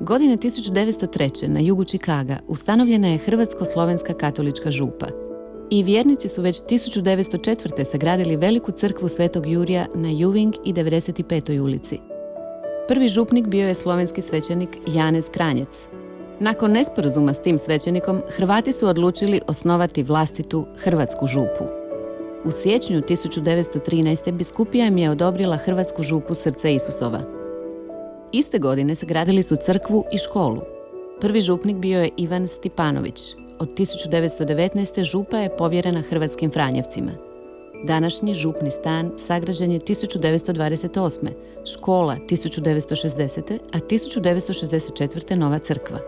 Godine 1903. na jugu Čikaga ustanovljena je Hrvatsko-slovenska katolička župa. I vjernici su već 1904. sagradili veliku crkvu Svetog Jurija na Ewing i 95. ulici. Prvi župnik bio je slovenski svećenik Janez Kranjec. Nakon nesporazuma s tim svećenikom, Hrvati su odlučili osnovati vlastitu hrvatsku župu. U siječnju 1913. biskupija im je odobrila hrvatsku župu Srce Isusova. Iste godine sagradili su crkvu i školu. Prvi župnik bio je Ivan Stipanović. Od 1919. župa je povjerena hrvatskim Franjevcima. Današnji župni stan sagrađen je 1928. Škola 1960. a 1964. nova crkva.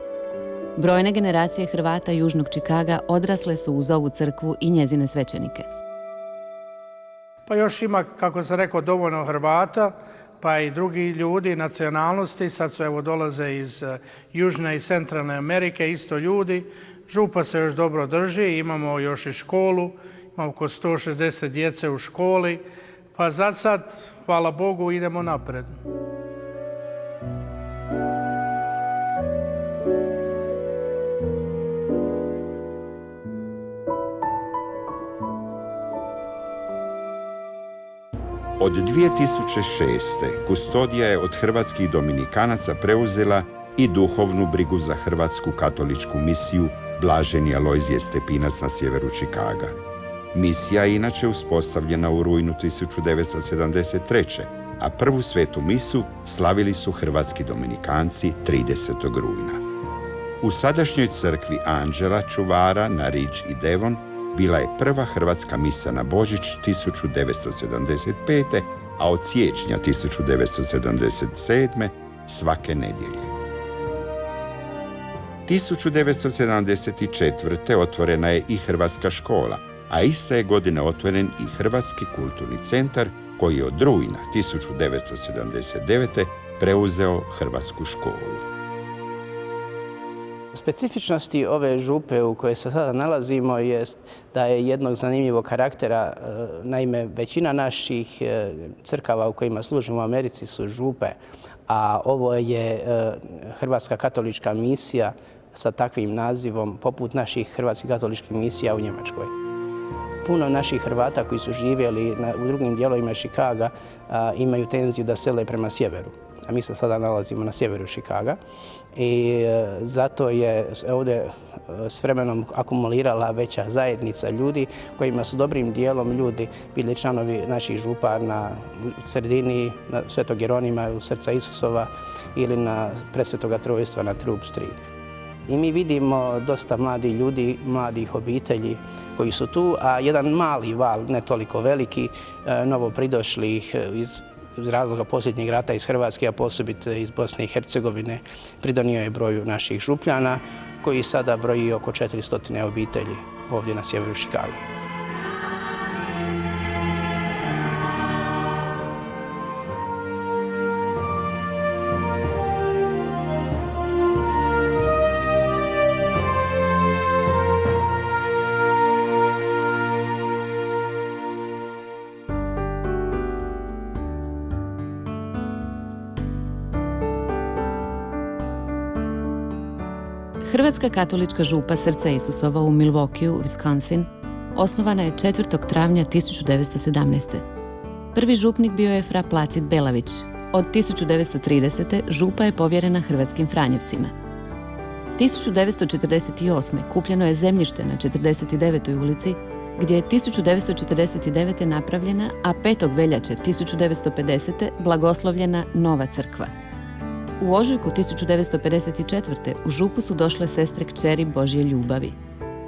Brojne generacije Hrvata južnog Čikaga odrasle su uz ovu crkvu i njezine svećenike. Pa još ima, kako sam rekao, dovoljno Hrvata, pa i drugi ljudi, nacionalnosti. Sad su evo dolaze iz Južne i Centralne Amerike, isto ljudi. Župa se još dobro drži, imamo još i školu, imamo oko 160 djece u školi, pa za sad, hvala Bogu, idemo napred. Od 2006. kustodija je od hrvatskih dominikanaca preuzela i duhovnu brigu za hrvatsku katoličku misiju Blaženi Alojzije Stepinac na sjeveru Čikaga. Misija je inače uspostavljena u rujnu 1973. a prvu svetu misu slavili su hrvatski dominikanci 30. rujna. U sadašnjoj crkvi Anđela Čuvara na Ridge i Devon bila je prva hrvatska misa na Božić 1975. a od siječnja 1977. svake nedjelje. 1974. otvorena je i hrvatska škola, a iste je godine otvoren i Hrvatski kulturni centar koji je od rujna 1979. preuzeo Hrvatsku školu. Specifičnosti ove župe u kojoj se sada nalazimo jest da je jednog zanimljivog karaktera. Naime, većina naših crkava u kojima služimo u Americi su župe, a ovo je Hrvatska katolička misija sa takvim nazivom, poput naših hrvatskih katoličkih misija u Njemačkoj. Puno naših Hrvata koji su živjeli u drugim dijelovima Chicaga imaju tenziju da sele prema sjeveru. A mi se sada nalazimo na sjeveru Chicaga i zato je ovdje s vremenom akumulirala veća zajednica ljudi kojima su dobrim dijelom ljudi bili članovi naših župa na sredini, na Svetog Jeronima u Srca Isusova ili na Presvetoga Trojstva na Troop Street. I mi vidimo dosta mladih ljudi, mladih obitelji koji su tu, a jedan mali val, ne toliko veliki, novo pridošlih iz razloga posljednjeg rata iz Hrvatske, a posebice iz Bosne i Hercegovine, pridonio je broju naših župljana, koji sada broji oko 400 obitelji ovdje na sjeveru Chicaga. Hrvatska katolička župa Srca Isusova u Milwaukeeu, Wisconsin, osnovana je 4. travnja 1917. Prvi župnik bio je fra Placid Belavić. Od 1930. župa je povjerena Hrvatskim Franjevcima. 1948. kupljeno je zemljište na 49. ulici, gdje je 1949. napravljena, a 5. veljače 1950. blagoslovljena nova crkva. U ožujku 1954. u župu su došle sestre kćeri Božje ljubavi.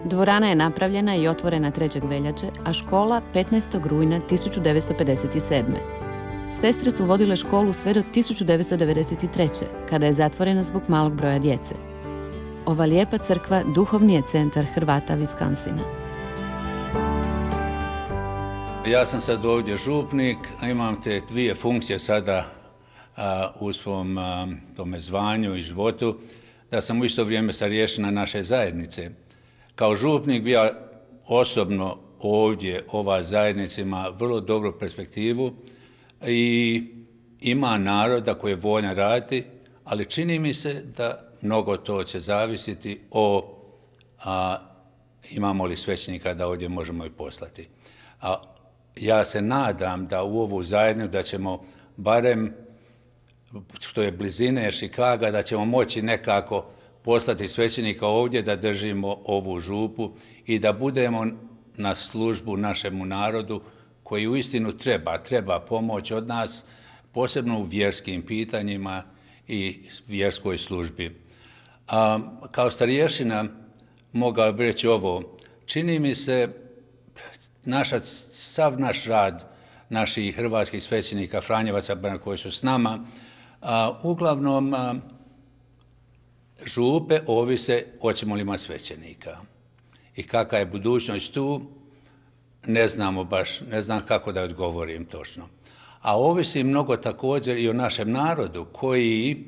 Dvorana je napravljena i otvorena 3. veljače, a škola 15. rujna 1957. Sestre su vodile školu sve do 1993. kada je zatvorena zbog malog broja djece. Ova lijepa crkva duhovni je centar Hrvata Wisconsina. Ja sam sad ovdje župnik, a imam te dvije funkcije sada u svom tome zvanju i životu, da sam u isto vrijeme starješina naše zajednice. Kao župnik bi ja osobno ovdje, ova zajednica ima vrlo dobru perspektivu i ima naroda koji je voljan raditi, ali čini mi se da mnogo to će zavisiti o imamo li svećenika da ovdje možemo i poslati. Ja se nadam da u ovu zajednicu da ćemo barem što je blizine Chicaga, da ćemo moći nekako poslati svećenika ovdje da držimo ovu župu i da budemo na službu našemu narodu koji uistinu treba pomoć od nas, posebno u vjerskim pitanjima i vjerskoj službi. Kao starješina mogao bih reći ovo, čini mi se sav naš rad naših hrvatskih svećenika, Franjevaca koji su s nama, uglavnom župe ovise hoćemo li imati svećenika. I kakva je budućnost tu, ne znamo baš, ne znam kako da odgovorim točno. A ovisi mnogo također i o našem narodu koji,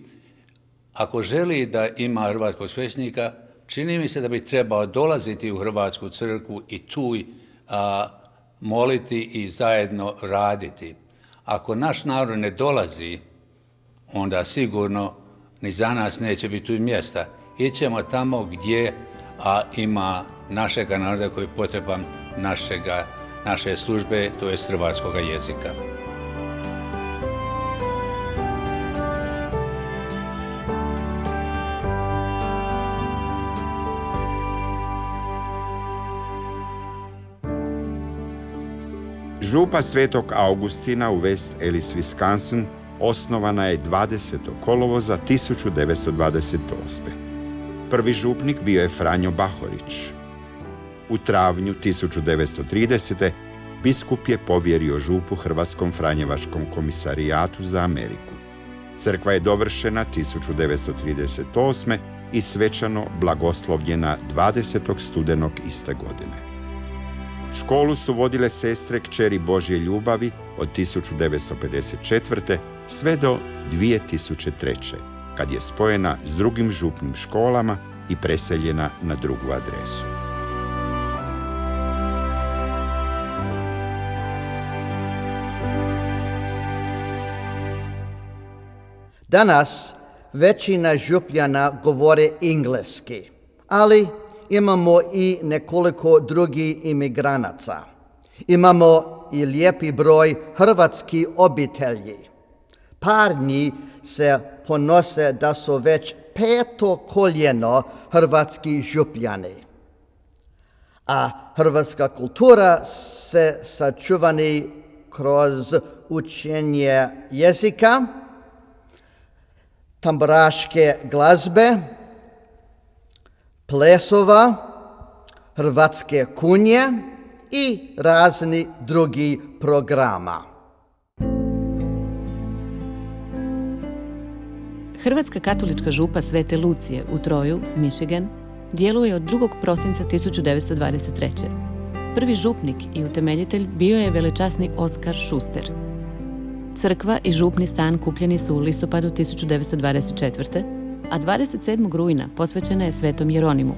ako želi da ima hrvatskog svećenika, čini mi se da bi trebao dolaziti u Hrvatsku crkvu i tu moliti i zajedno raditi. Ako naš narod ne dolazi, onda sigurno ni za nas neće biti tu mjesta. Ićemo tamo gdje ima našega naroda koji je potreban naše službe, to je hrvatskog jezika. Župa Svetog Augustina u West Ellis, Wisconsin, osnovana je 20. kolovoza 1928. Prvi župnik bio je Franjo Bahorić. U travnju 1930. biskup je povjerio župu Hrvatskom Franjevačkom komisarijatu za Ameriku. Crkva je dovršena 1938. i svečano blagoslovljena 20. studenog iste godine. Školu su vodile sestre kćeri Božje ljubavi od 1954. sve do 2003. kad je spojena s drugim župnim školama i preseljena na drugu adresu. Danas većina župljana govore engleski, ali imamo i nekoliko drugih imigranata. Imamo i lijepi broj hrvatskih obitelji. Par njih se ponose da su već 5. koljeno hrvatski župljani. A hrvatska kultura se sačuvani kroz učenje jezika, tamburaške glazbe, plesova, hrvatske kunje i razni drugi programa. Hrvatska katolička župa Svete Lucije u Troju, Michigan, djeluje od 2. prosinca 1923. Prvi župnik i utemeljitelj bio je velečasni Oskar Šuster. Crkva i župni stan kupljeni su u listopadu 1924. a 27. rujna posvećena je Svetom Jeronimu.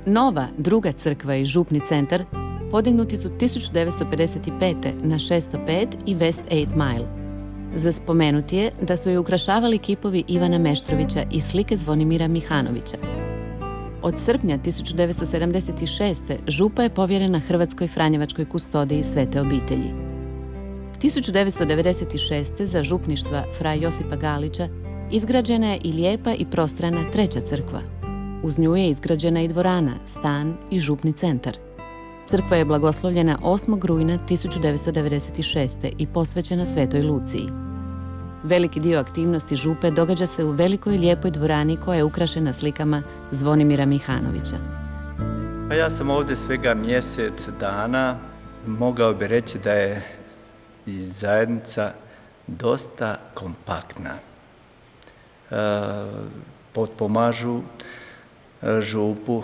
Nova, druga crkva i župni centar podignuti su 1955. na 605 i West 8 Mile. Za spomenuti je da su je ukrašavali kipovi Ivana Meštrovića i slike Zvonimira Mihanovića. Od srpnja 1976. župa je povjerena Hrvatskoj franjevačkoj kustodiji Svete obitelji. 1996. za župništva fra Josipa Galića izgrađena je i lijepa i prostrana treća crkva. Uz nju je izgrađena i dvorana, stan i župni centar. Crkva je blagoslovljena 8. rujna 1996. i posvećena Svetoj Luciji. Veliki dio aktivnosti župe događa se u velikoj lijepoj dvorani koja je ukrašena slikama Zvonimira Mihanovića. Pa ja sam ovdje svega mjesec dana. Mogao bi reći da je i zajednica dosta kompaktna. Potpomažu župu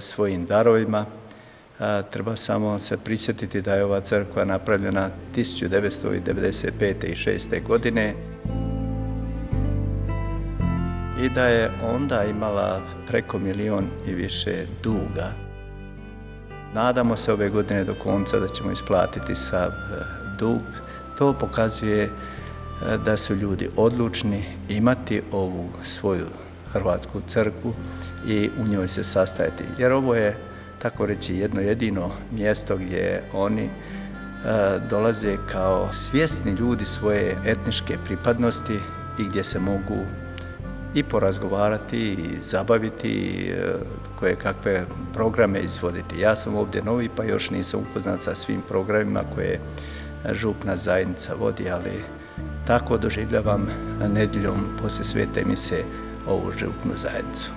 svojim darovima. Treba samo se prisjetiti da je ova crkva napravljena 1995. i 6. godine i da je onda imala preko 1 milijun i više duga. Nadamo se ove godine do konca da ćemo isplatiti sav dug. To pokazuje da su ljudi odlučni imati ovu svoju hrvatsku crkvu i u njoj se sastajati. Jer ovo je, tako reći, jedno jedino mjesto gdje oni dolaze kao svjesni ljudi svoje etničke pripadnosti i gdje se mogu i porazgovarati i zabaviti i koje kakve programe izvoditi. Ja sam ovdje novi pa još nisam upoznat sa svim programima koje župna zajednica vodi, ali tako doživljavam nedjeljom poslije svete mise ovu župnu zajednicu.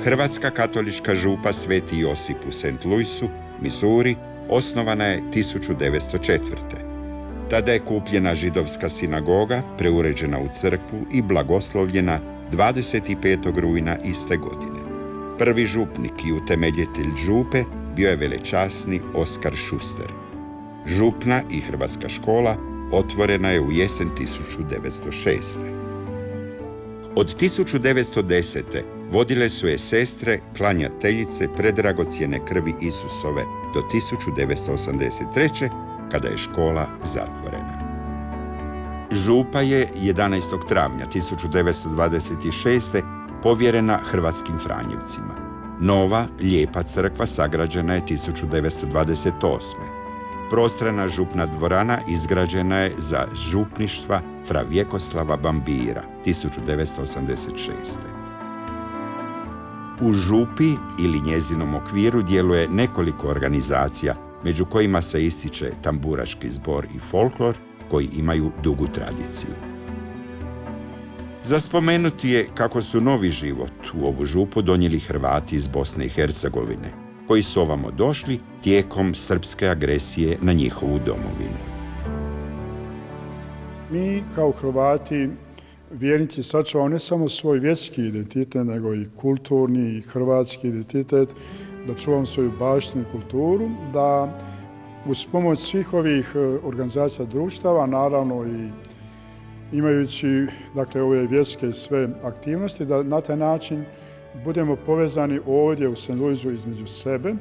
Hrvatska katolička župa Sveti Josip u St. Louisu, Missouri, osnovana je 1904. Tada je kupljena židovska sinagoga, preuređena u crkvu i blagoslovljena 25. rujna iste godine. Prvi župnik i utemeljitelj župe bio je velečasni Oskar Šuster. Župna i hrvatska škola otvorena je u jesen 1906. Od 1910. vodile su je sestre klanjateljice predragocjene krvi Isusove do 1983. kada je škola zatvorena. Župa je 11. travnja 1926. povjerena hrvatskim Franjevcima. Nova, lijepa crkva sagrađena je 1928. Prostrana župna dvorana izgrađena je za župništva fra Vjekoslava Bambira 1986. U župi ili njezinom okviru djeluje nekoliko organizacija, među kojima se ističe tamburaški zbor i folklor, koji imaju dugu tradiciju. Za spomenuti je kako su novi život u ovu župu donijeli Hrvati iz Bosne i Hercegovine, koji su ovamo došli tijekom srpske agresije na njihovu domovinu. Mi kao Hrvati vjernici sačuvaju ne samo svoj vjerski identitet, nego i kulturni i hrvatski identitet, da čuvamo svoju baštinu i kulturu, da uz pomoć svih ovih organizacija društava, naravno i imajući ove vjerske sve aktivnosti, da na taj način budemo povezani ovdje u St. Louisu između sebe,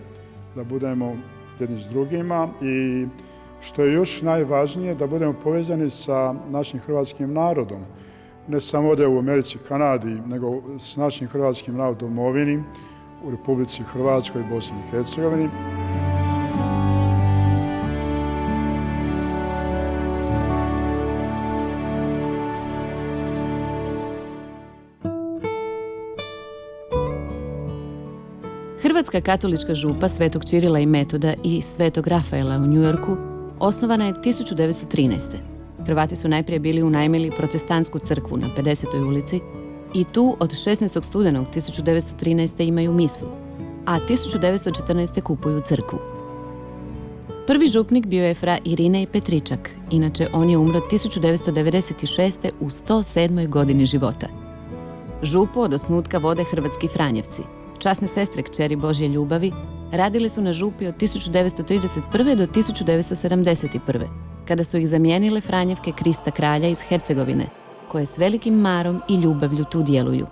da budemo jedni s drugima i što je još najvažnije, da budemo povezani sa našim hrvatskim narodom. Ne samo ovdje u Americi, Kanadi, nego s našim hrvatskim narodom u domovini, u Republici Hrvatskoj i Bosni i Hercegovini. Hrvatska katolička župa Svetog Ćirila i Metoda i Svetog Rafaela u Njujorku osnovana je 1913. Hrvati su najprije bili unajmili protestantsku crkvu na 50. ulici i tu od 16. studenog 1913. imaju misu, a 1914. kupuju crkvu. Prvi župnik bio je fra Irinej Petričak, inače on je umro 1996. u 107. godini života. Župu od osnutka vode Hrvatski Franjevci. Časne sestre kćeri Božje ljubavi radili su na župi od 1931. do 1971. kada su ih zamijenile Franjevke Krista Kralja iz Hercegovine, koje s velikim marom i ljubavlju tu djeluju.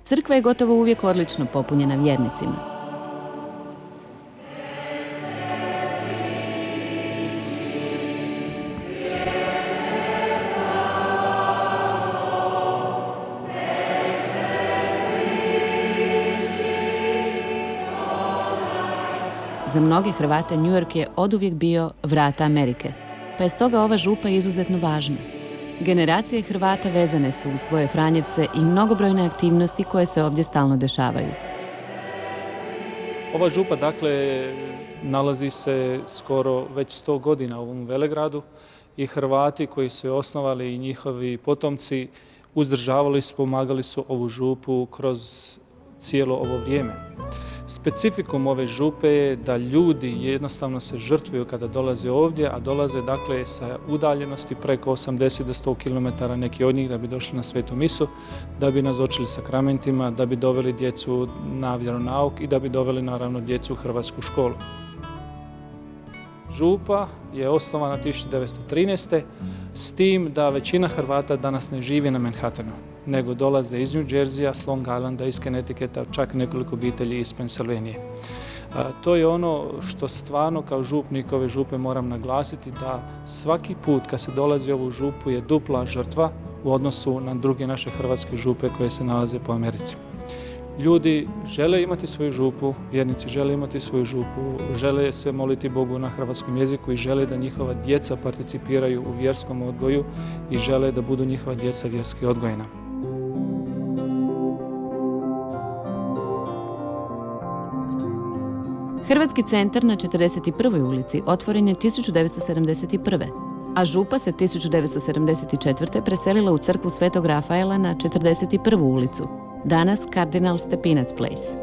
Crkva je gotovo uvijek odlično popunjena vjernicima. Za mnoge Hrvate New York je oduvijek bio vrata Amerike, pa je stoga ova župa izuzetno važna. Generacije Hrvata vezane su u svoje Franjevce i mnogobrojne aktivnosti koje se ovdje stalno dešavaju. Ova župa, dakle, nalazi se skoro već 100 godina u ovom velegradu i Hrvati koji su je osnovali i njihovi potomci uzdržavali su, pomagali su ovu župu kroz cijelo ovo vrijeme. Specifikum ove župe je da ljudi jednostavno se žrtvuju kada dolaze ovdje, a dolaze dakle sa udaljenosti preko 80 do 100 km neki od njih da bi došli na svetu misu, da bi nazočili sakramentima, da bi doveli djecu na vjeronauk i da bi doveli naravno djecu u hrvatsku školu. Župa je osnovana 1913. s tim da većina Hrvata danas ne živi na Manhattanu, nego dolaze iz New Jerseya, s Long Islanda, iz Connecticuta, čak nekoliko obitelji iz Pensilvanije. To je ono što stvarno kao župnik ove župe moram naglasiti, da svaki put kad se dolazi u ovu župu je dupla žrtva u odnosu na druge naše hrvatske župe koje se nalaze po Americi. Ljudi žele imati svoju župu, vjernici žele imati svoju župu, žele se moliti Bogu na hrvatskom jeziku i žele da njihova djeca participiraju u vjerskom odgoju i žele da budu njihova djeca vjerski odgojena. Hrvatski centar na 41. ulici otvoren je 1971. a župa se 1974. preselila u crkvu Svetog Rafaela na 41. ulicu, danas Kardinal Stepinac Place.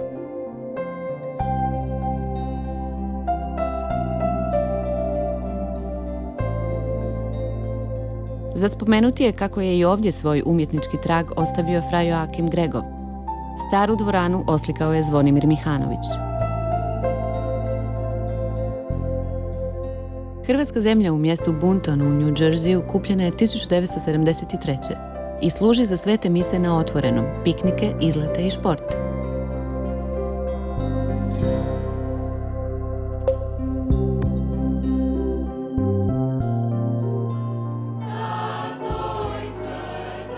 Za spomenuti je kako je i ovdje svoj umjetnički trag ostavio fra Joakim Gregov. Staru dvoranu oslikao je Zvonimir Mihanović. Hrvatska zemlja u mjestu Bunton u New Jerseyu kupljena je 1973. i služi za svete mise na otvorenom, piknike, izlete i šport.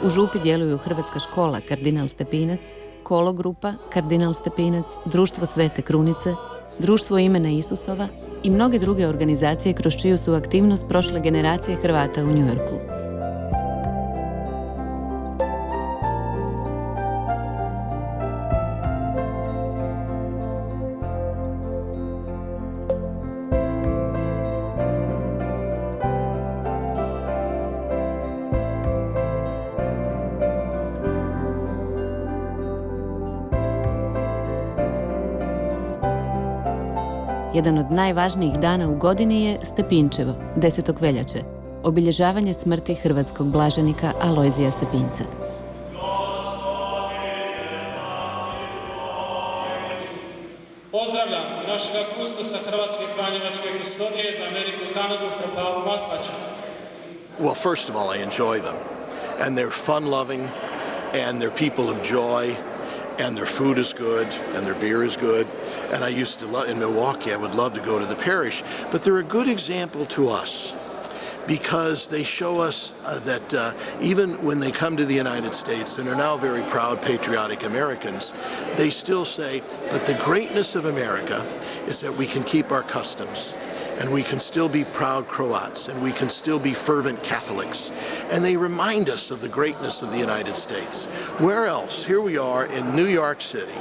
U župi djeluju Hrvatska škola Kardinal Stepinac, Kolo grupa Kardinal Stepinac, Društvo Svete Krunice, Društvo imena Isusova i mnoge druge organizacije kroz čiju su aktivnost prošle generacije Hrvata u Njujorku. Jedan od najvažnijih dana u godini je Stepinčevo, 10. veljače, obilježavanje smrti hrvatskog blaženika Alojzija Stepinca. Pozdravljam našega kustosa Hrvatske Franjevačke kustodije za Ameriku i Kanadu, fra Pavu Maslača. Well, first of all, I enjoy them. And they're fun-loving, and they're people of joy, and their food is good, and their beer is good. And I used to love, in Milwaukee, I would love to go to the parish. But they're a good example to us, because they show us that even when they come to the United States and are now very proud, patriotic Americans, they still say, but the greatness of America is that we can keep our customs, and we can still be proud Croats, and we can still be fervent Catholics. And they remind us of the greatness of the United States. Where else? Here we are in New York City,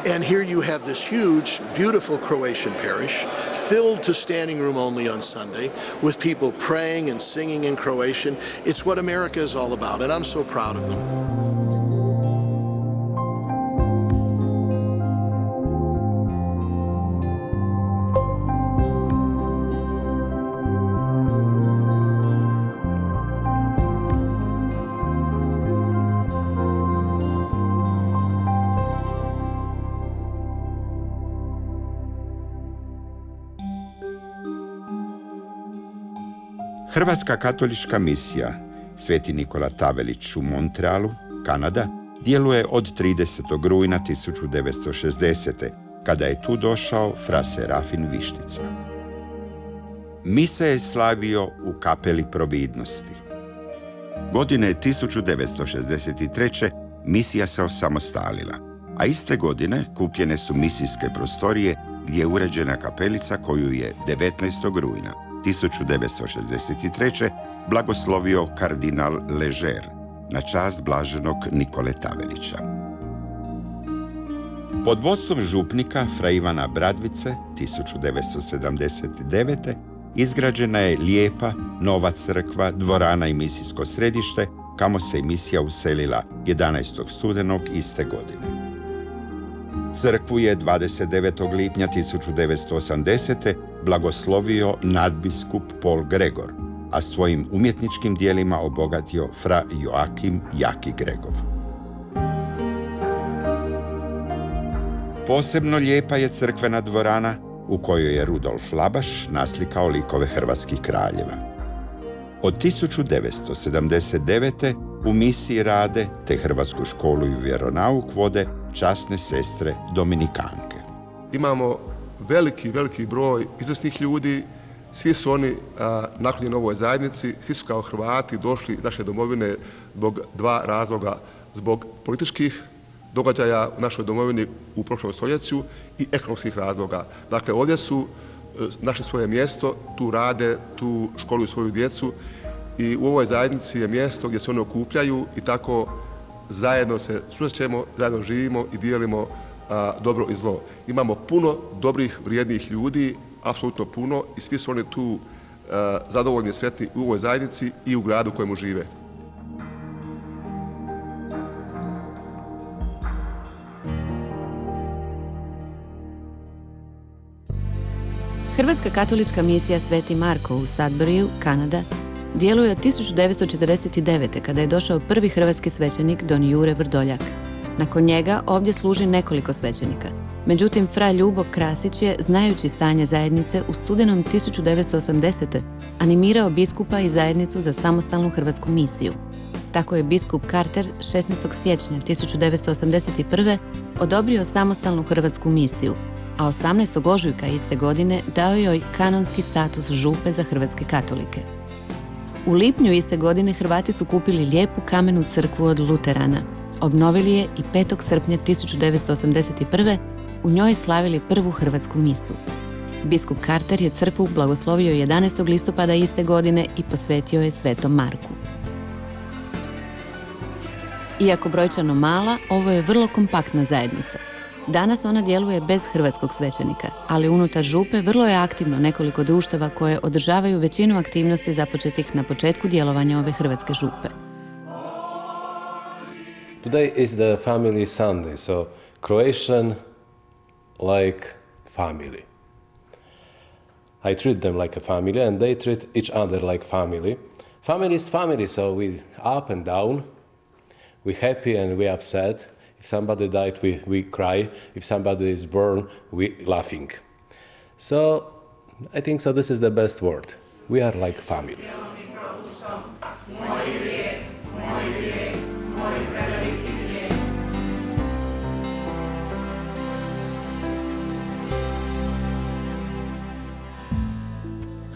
and here you have this huge, beautiful Croatian parish, filled to standing room only on Sunday, with people praying and singing in Croatian. It's what America is all about, and I'm so proud of them. Hrvatska katolička misija Sveti Nikola Tavelić u Montrealu, Kanada, djeluje od 30. rujna 1960. kada je tu došao fra Serafin Vištica. Mise je slavio u kapeli Providnosti. Godine 1963. misija se osamostalila, a iste godine kupljene su misijske prostorije gdje je uređena kapelica koju je 19. rujna 1963. blagoslovio kardinal Ležer na čast blaženog Nikole Tavelića. Pod vodstvom župnika fra Ivana Bradvice 1979. izgrađena je lijepa, nova crkva, dvorana i misijsko središte, kamo se i misija uselila 11. studenog iste godine. Crkvu je 29. lipnja 1980. blagoslovio nadbiskup Paul Gregor, a svojim umjetničkim dijelima obogatio fra Joakim Jaki Gregov. Posebno lijepa je crkvena dvorana u kojoj je Rudolf Labaš naslikao likove hrvatskih kraljeva. Od 1979. u misiji rade te Hrvatsku školu i vjeronauk vode časne sestre Dominikanke. Imamo veliki broj izvrsnih ljudi, svi su oni naklonjeni ovoj zajednici, svi su kao Hrvati došli iz naše domovine zbog dva razloga, zbog političkih događaja u našoj domovini u prošlom stoljeću i ekonomskih razloga. Dakle, ovdje su našli svoje mjesto, tu rade, tu školuju svoju djecu i u ovoj zajednici je mjesto gdje se oni okupljaju i tako zajedno se susrećemo, zajedno živimo i dijelimo dobro i zlo. Imamo puno dobrih, vrijednih ljudi, apsolutno puno, i svi su oni tu zadovoljni i sretni u ovoj zajednici i u gradu u kojemu žive. Hrvatska katolička misija Sveti Marko u Sudburyu, Kanada, djeluje od 1949. kada je došao prvi hrvatski svećenik don Jure Vrdoljak. Nakon njega ovdje služi nekoliko svećenika. Međutim, fra Ljubo Krasić je, znajući stanje zajednice, u studenom 1980. animirao biskupa i zajednicu za samostalnu hrvatsku misiju. Tako je biskup Carter 16. siječnja 1981. odobrio samostalnu hrvatsku misiju, a 18. ožujka iste godine dao joj kanonski status župe za hrvatske katolike. U lipnju iste godine Hrvati su kupili lijepu kamenu crkvu od Luterana. Obnovili je i 5. srpnja 1981. u njoj slavili prvu hrvatsku misu. Biskup Carter je crkvu blagoslovio 11. listopada iste godine i posvetio je Svetom Marku. Iako brojčano mala, ovo je vrlo kompaktna zajednica. Danas ona djeluje bez hrvatskog svećenika, ali unutar župe vrlo je aktivno nekoliko društava koje održavaju većinu aktivnosti započetih na početku djelovanja ove hrvatske župe. Today is the family Sunday, so Croatian like family. I treat them like a family, and they treat each other like family. Family is family, so we up and down. We happy and we upset. If somebody died, we cry. If somebody is born, we laughing. So I think so. This is the best word. We are like family.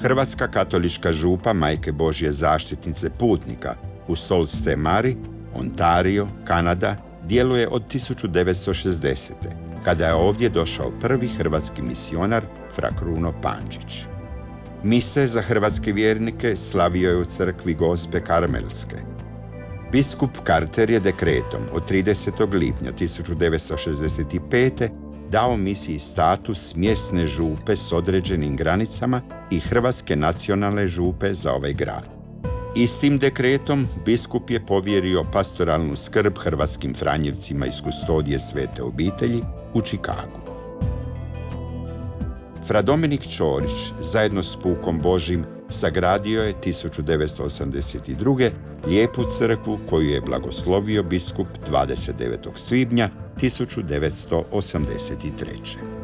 Hrvatska katolička župa Majke Božje zaštitnice putnika u Sault Ste. Marie, Ontario, Kanada, djeluje od 1960. kada je ovdje došao prvi hrvatski misionar fra Kruno Pančić. Mise za hrvatske vjernike slavio je u crkvi Gospe Karmelske. Biskup Carter je dekretom od 30. lipnja 1965. dao misiji status mjesne župe s određenim granicama i hrvatske nacionalne župe za ovaj grad. Istim dekretom biskup je povjerio pastoralnu skrb hrvatskim franjevcima iz kustodije Svete obitelji u Čikagu. Fra Dominik Ćorić zajedno s Pukom Božjim sagradio je 1982. lijepu crkvu koju je blagoslovio biskup 29. svibnja 1983.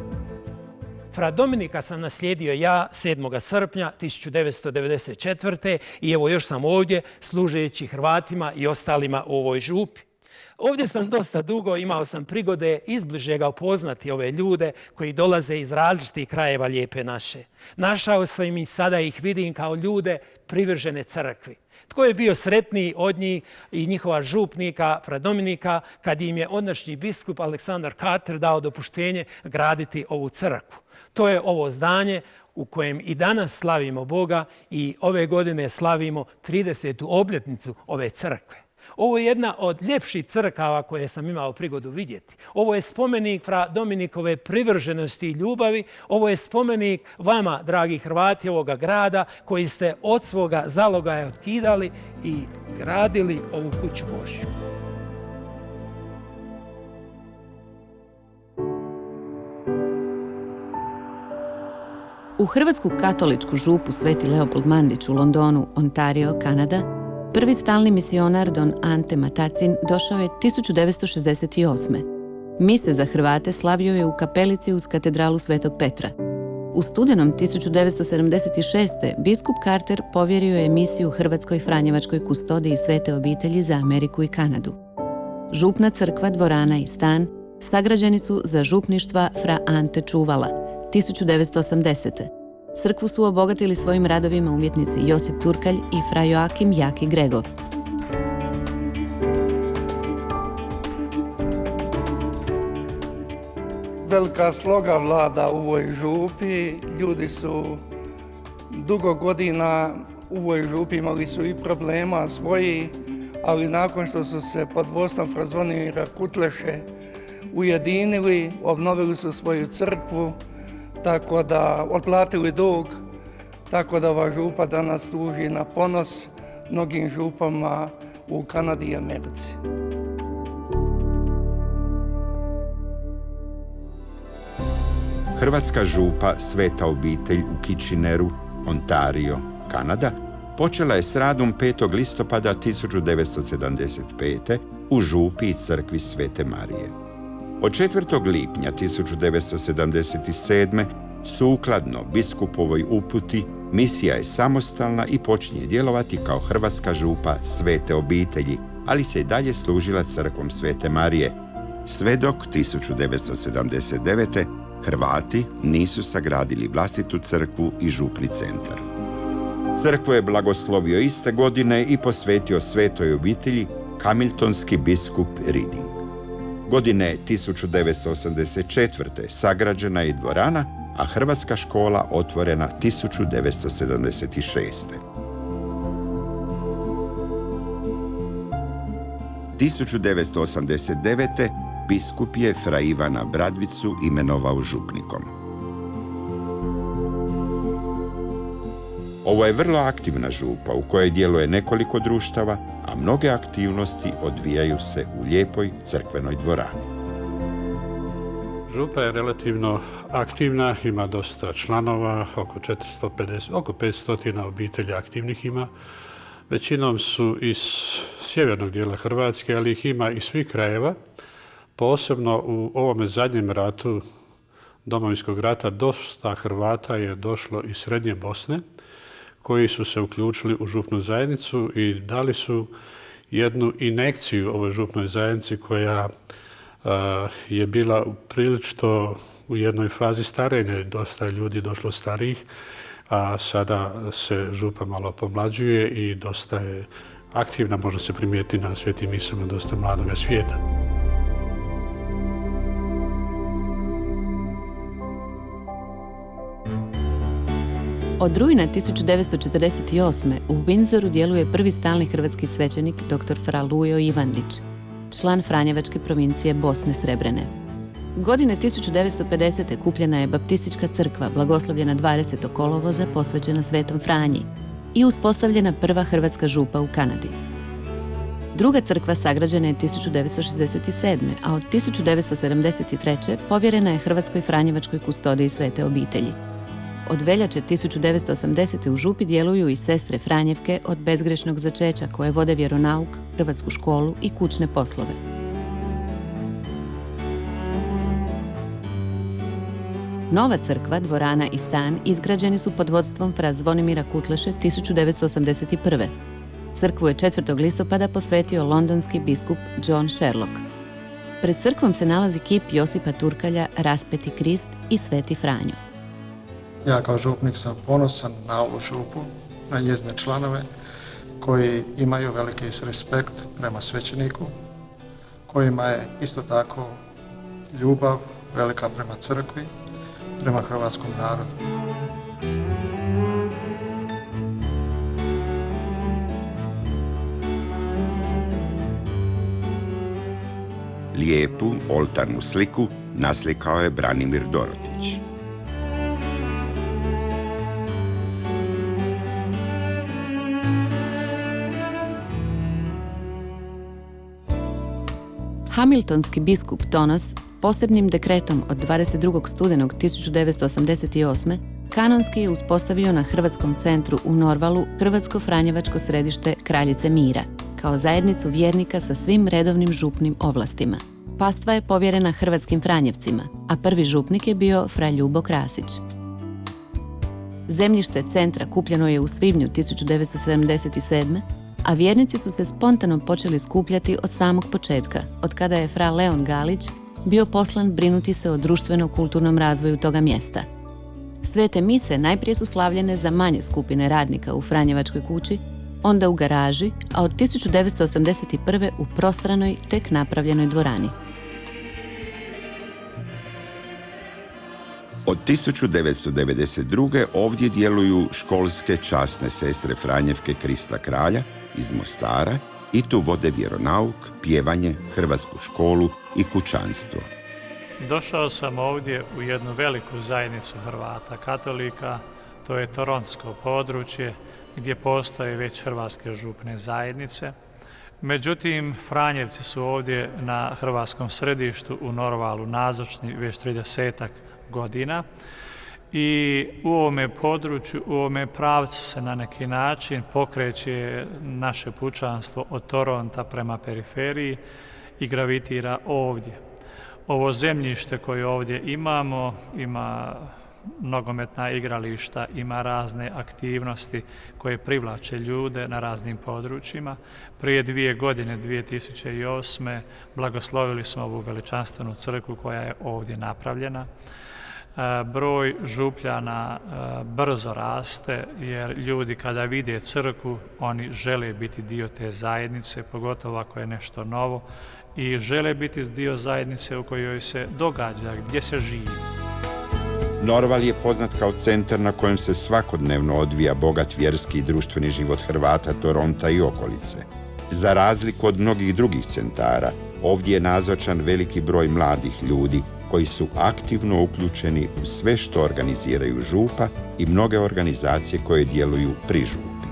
Fra Dominika sam naslijedio ja 7. srpnja 1994. i evo još sam ovdje služeći Hrvatima i ostalima u ovoj župi. Ovdje sam dosta dugo, imao sam prigode izbližega upoznati ove ljude koji dolaze iz različitih krajeva Lijepe naše. Našao sam i sada ih vidim kao ljude privržene crkvi. Tko je bio sretniji od njih i njihova župnika fra Dominika kad im je ondašnji biskup Aleksandar Carter dao dopuštenje graditi ovu crkvu. To je ovo zdanje u kojem i danas slavimo Boga i ove godine slavimo 30. obljetnicu ove crkve. Ovo je jedna od ljepših crkava koje sam imao prigodu vidjeti. Ovo je spomenik fra Dominikove privrženosti i ljubavi. Ovo je spomenik vama, dragi Hrvati ovoga grada, koji ste od svoga zalogaja otkidali i gradili ovu kuću Božju. U Hrvatsku katoličku župu Sveti Leopold Mandić u Londonu, Ontario, Kanada, prvi stalni misionar don Ante Matacin došao je 1968. Mise za Hrvate slavio je u kapelici uz katedralu Svetog Petra. U studenom 1976. biskup Carter povjerio je misiju Hrvatskoj franjevačkoj kustodiji Svete obitelji za Ameriku i Kanadu. Župna crkva, dvorana i stan sagrađeni su za župništva fra Ante Čuvala 1980. Crkvu su obogatili svojim radovima umjetnici Josip Turkalj i fra Joakim Jaki Gregov. Velika sloga vlada u ovoj župi. Ljudi su dugo godina u ovoj župi imali su i problema svoji, ali nakon što su se pod vodstvom fra Zvonimira Kutleše ujedinili, obnovili su svoju crkvu, tako da otplatili dug, tako da ova župa danas služi na ponos mnogim župama u Kanadi i Americi. Hrvatska župa Sveta obitelj u Kitcheneru, Ontario, Kanada, počela je s radom 5. listopada 1975. u župi i crkvi Svete Marije. Od 4. lipnja 1977. sukladno biskupovoj uputi, misija je samostalna i počinje djelovati kao Hrvatska župa Svete obitelji, ali se i dalje služila crkvom Svete Marije, sve dok 1979. Hrvati nisu sagradili vlastitu crkvu i župni centar. Crkvu je blagoslovio iste godine i posvetio Svetoj obitelji hamiltonski biskup Reading. Godine 1984. sagrađena je i dvorana, a hrvatska škola otvorena 1976. 1989. biskup je fra Ivana Bradvicu imenovao župnikom. Ovo je vrlo aktivna župa u kojoj djeluje nekoliko društava, a mnoge aktivnosti odvijaju se u lijepoj crkvenoj dvorani. Župa je relativno aktivna, ima dosta članova, oko 500 obitelji aktivnih ima. Većinom su iz sjevernog dijela Hrvatske, ali ih ima iz svih krajeva. Posebno u ovome zadnjem ratu, Domovinskog rata, dosta Hrvata je došlo iz Srednje Bosne, koji su se uključili u župnu zajednicu i dali su jednu injekciju ovoj župnoj zajednici koja je bila prilično u jednoj fazi starenja. Dosta je ljudi došlo starijih, a sada se župa malo pomlađuje i dosta je aktivna, može se primijetiti na Svetim misama dosta mladoga svijeta. Od rujna 1948. u Windsoru djeluje prvi stalni hrvatski svećenik dr. Fra Lujo Ivandić, član Franjevačke provincije Bosne Srebrene. Godine 1950. kupljena je baptistička crkva, blagoslovljena 20. kolovoza, posvećena Svetom Franji i uspostavljena prva hrvatska župa u Kanadi. Druga crkva sagrađena je 1967. a od 1973. povjerena je Hrvatskoj Franjevačkoj kustodiji Svete obitelji. Od veljače 1980. u župi djeluju i sestre Franjevke od bezgrešnog začeća koje vode vjeronauk, hrvatsku školu i kućne poslove. Nova crkva, dvorana i stan izgrađeni su pod vodstvom fra Zvonimira Kutleše 1981. Crkvu je 4. listopada posvetio londonski biskup John Sherlock. Pred crkvom se nalazi kip Josipa Turkalja, Raspeti Krist i Sveti Franjo. Ja kao župnik sam ponosan na ovu župu, na njezine članove koji imaju veliki respekt prema svećeniku, kojima je isto tako ljubav velika prema crkvi, prema hrvatskom narodu. Lijepu oltarnu sliku naslikao je Branimir Dorotić. Hamiltonski biskup Tonos posebnim dekretom od 22. studenog 1988. kanonski je uspostavio na Hrvatskom centru u Norvalu Hrvatsko-Franjevačko središte Kraljice Mira, kao zajednicu vjernika sa svim redovnim župnim ovlastima. Pastva je povjerena hrvatskim Franjevcima, a prvi župnik je bio fra Ljubo Krasić. Zemljište centra kupljeno je u svibnju 1977. a vjernici su se spontano počeli skupljati od samog početka, od kada je fra Leon Galić bio poslan brinuti se o društveno-kulturnom razvoju toga mjesta. Svete mise najprije su slavljene za manje skupine radnika u Franjevačkoj kući, onda u garaži, a od 1981. u prostranoj, tek napravljenoj dvorani. Od 1992. ovdje djeluju školske časne sestre Franjevke Krista Kralja iz Mostara i tu vode vjeronauk, pjevanje, hrvatsku školu i kućanstvo. Došao sam ovdje u jednu veliku zajednicu Hrvata katolika, to je Torontsko područje gdje postoje već hrvatske župne zajednice. Međutim, Franjevci su ovdje na hrvatskom središtu u Norvalu nazočni već 30-ak godina i u ovome području, u ovome pravcu se na neki način pokreće naše pučanstvo od Toronta prema periferiji i gravitira ovdje. Ovo zemljište koje ovdje imamo ima nogometna igrališta, ima razne aktivnosti koje privlače ljude na raznim područjima. Prije 2 godine, 2008. blagoslovili smo ovu veličanstvenu crkvu koja je ovdje napravljena. Broj župljana brzo raste jer ljudi kada vide crkvu, oni žele biti dio te zajednice, pogotovo ako je nešto novo i žele biti dio zajednice u kojoj se događa, gdje se živi. Norval je poznat kao centar na kojem se svakodnevno odvija bogat vjerski i društveni život Hrvata, Toronta i okolice. Za razliku od mnogih drugih centara, ovdje je nazočan veliki broj mladih ljudi koji su aktivno uključeni u sve što organiziraju župa i mnoge organizacije koje djeluju pri župi.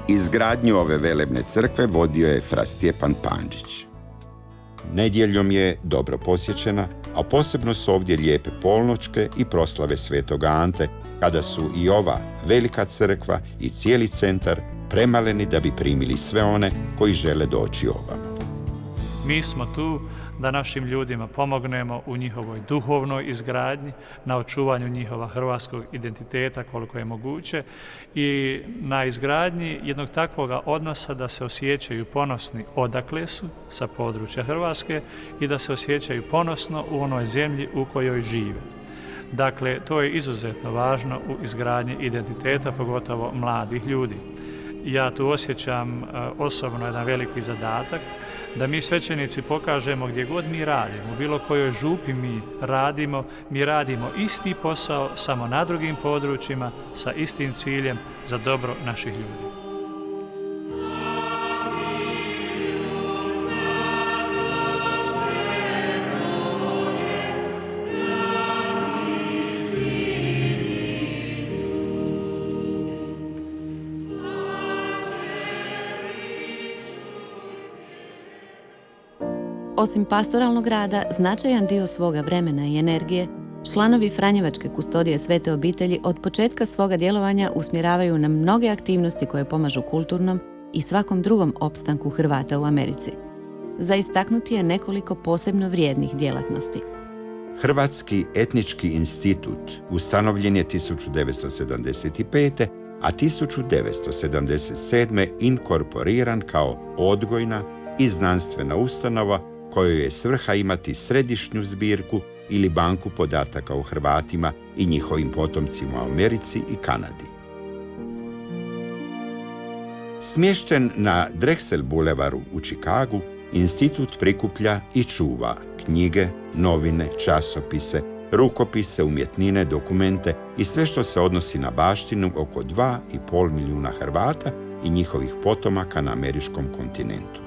Izgradnju ove velebne crkve vodio je fra Stjepan Pandžić. Nedjeljom je dobro posjećena, a posebno su ovdje lijepe polnoćke i proslave Svetog Ante, kada su i ova velika crkva i cijeli centar premaleni da bi primili sve one koji žele doći ovamo. Mi smo tu da našim ljudima pomognemo u njihovoj duhovnoj izgradnji, na očuvanju njihova hrvatskog identiteta koliko je moguće i na izgradnji jednog takvoga odnosa da se osjećaju ponosni odakle su, sa područja Hrvatske, i da se osjećaju ponosno u onoj zemlji u kojoj žive. Dakle, to je izuzetno važno u izgradnji identiteta, pogotovo mladih ljudi. Ja tu osjećam osobno jedan veliki zadatak da mi svećenici pokažemo gdje god mi radimo, u bilo kojoj župi mi radimo isti posao, samo na drugim područjima, sa istim ciljem za dobro naših ljudi. Osim pastoralnog rada, značajan dio svoga vremena i energije članovi Franjevačke kustodije Svete obitelji od početka svoga djelovanja usmjeravaju na mnoge aktivnosti koje pomažu kulturnom i svakom drugom opstanku Hrvata u Americi. Za istaknuti je nekoliko posebno vrijednih djelatnosti. Hrvatski etnički institut ustanovljen je 1975. a 1977. inkorporiran kao odgojna i znanstvena ustanova kojoj je svrha imati središnju zbirku ili banku podataka o Hrvatima i njihovim potomcima u Americi i Kanadi. Smješten na Drexel Bulevaru u Čikagu, institut prikuplja i čuva knjige, novine, časopise, rukopise, umjetnine, dokumente i sve što se odnosi na baštinu oko 2,5 milijuna Hrvata i njihovih potomaka na američkom kontinentu.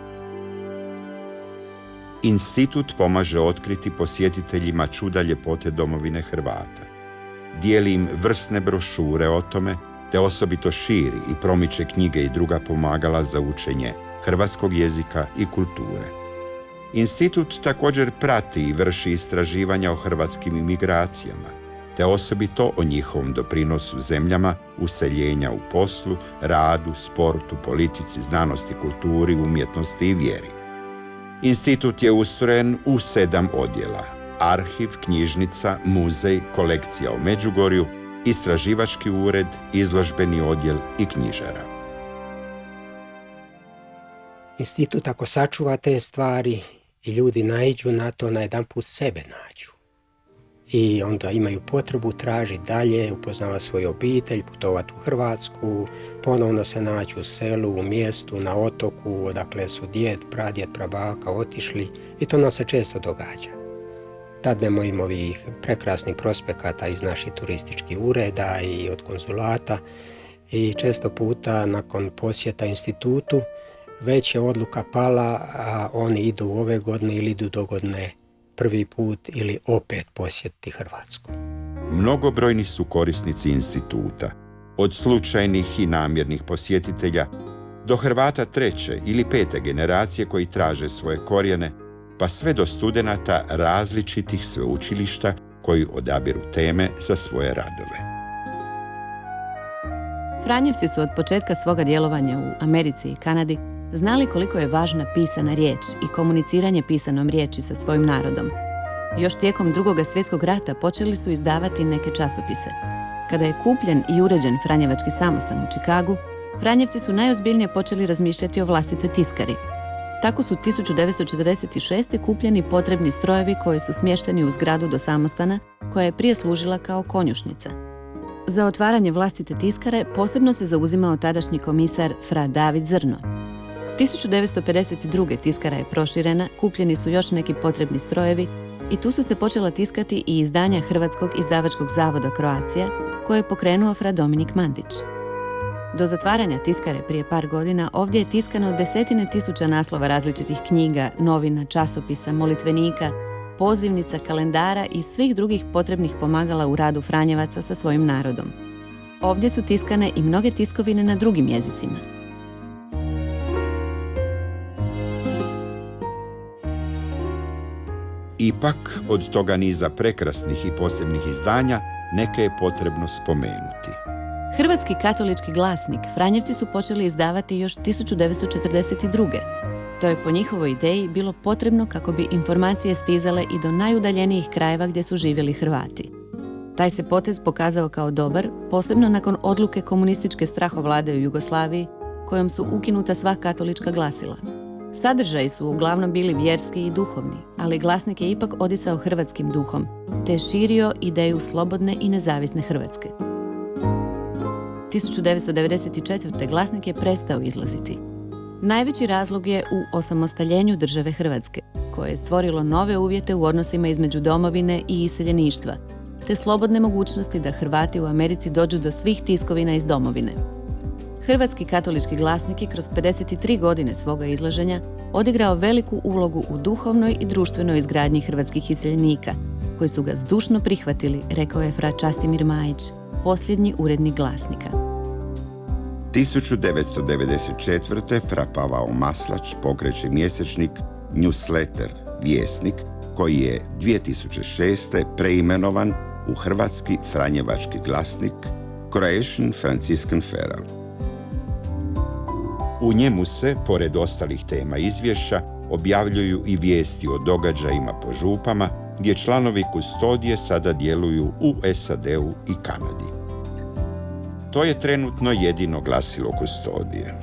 Institut pomaže otkriti posjetiteljima čuda ljepote domovine Hrvata. Dijeli im vrsne brošure o tome, te osobito širi i promiče knjige i druga pomagala za učenje hrvatskog jezika i kulture. Institut također prati i vrši istraživanja o hrvatskim imigracijama, te osobito o njihovom doprinosu zemljama useljenja u poslu, radu, sportu, politici, znanosti, kulturi, umjetnosti i vjeri. Institut je ustrojen u 7 odjela: arhiv, knjižnica, muzej, kolekcija u Međugorju, istraživački ured, izložbeni odjel i knjižara. Institut ako sačuva te stvari i ljudi naiđu na to, na jedan put sebe nađu. I onda imaju potrebu tražiti dalje, upoznavati svoju obitelj, putovati u Hrvatsku, ponovno se naći u selu, u mjestu, na otoku, odakle su djed, pradjed, prabaka otišli, i to nam se često događa. Dadnemo im ovih prekrasnih prospekata iz naših turističkih ureda i od konzulata i često puta nakon posjeta institutu već je odluka pala, a oni idu ove godine ili idu dogodne prvi put ili opet posjetiti Hrvatsku. Mnogobrojni su korisnici instituta, od slučajnih i namjernih posjetitelja do Hrvata 3. ili 5. generacije koji traže svoje korijene, pa sve do studenata različitih sveučilišta koji odabiru teme za svoje radove. Franjevci su od početka svoga djelovanja u Americi i Kanadi znali koliko je važna pisana riječ i komuniciranje pisanom riječi sa svojim narodom. Još tijekom II. Svjetskog rata počeli su izdavati neke časopise. Kada je kupljen i uređen Franjevački samostan u Čikagu, Franjevci su najozbiljnije počeli razmišljati o vlastitoj tiskari. Tako su 1946. kupljeni potrebni strojevi koji su smješteni u zgradu do samostana, koja je prije služila kao konjušnica. Za otvaranje vlastite tiskare posebno se zauzimao tadašnji komisar fra David Zrno. 1952. tiskara je proširena, kupljeni su još neki potrebni strojevi i tu su se počela tiskati i izdanja Hrvatskog izdavačkog zavoda Croatia, koje je pokrenuo fra Dominik Mandić. Do zatvaranja tiskare prije par godina ovdje je tiskano 10.000 naslova različitih knjiga, novina, časopisa, molitvenika, pozivnica, kalendara i svih drugih potrebnih pomagala u radu Franjevaca sa svojim narodom. Ovdje su tiskane i mnoge tiskovine na drugim jezicima. Ipak, od toga niza prekrasnih i posebnih izdanja, neke je potrebno spomenuti. Hrvatski katolički glasnik Franjevci su počeli izdavati još 1942. To je po njihovoj ideji bilo potrebno kako bi informacije stizale i do najudaljenijih krajeva gdje su živjeli Hrvati. Taj se potez pokazao kao dobar, posebno nakon odluke komunističke strahovlade u Jugoslaviji, kojom su ukinuta sva katolička glasila. Sadržaji su uglavnom bili vjerski i duhovni, ali glasnik je ipak odisao hrvatskim duhom, te širio ideju slobodne i nezavisne Hrvatske. 1994. glasnik je prestao izlaziti. Najveći razlog je u osamostaljenju države Hrvatske, koje je stvorilo nove uvjete u odnosima između domovine i iseljeništva, te slobodne mogućnosti da Hrvati u Americi dođu do svih tiskovina iz domovine. Hrvatski katolički glasnik je kroz 53 godine svoga izlaženja odigrao veliku ulogu u duhovnoj i društvenoj izgradnji hrvatskih iseljenika, koji su ga zdušno prihvatili, rekao je fra Častimir Majić, posljednji urednik glasnika. 1994. fra Pavao Maslač pokreće mjesečnik Newsletter, Vjesnik, koji je 2006. preimenovan u Hrvatski franjevački glasnik Croatian Franciscan Herald. U njemu se, pored ostalih tema izvješća, objavljuju i vijesti o događajima po župama, gdje članovi kustodije sada djeluju u SAD-u i Kanadi. To je trenutno jedino glasilo kustodije.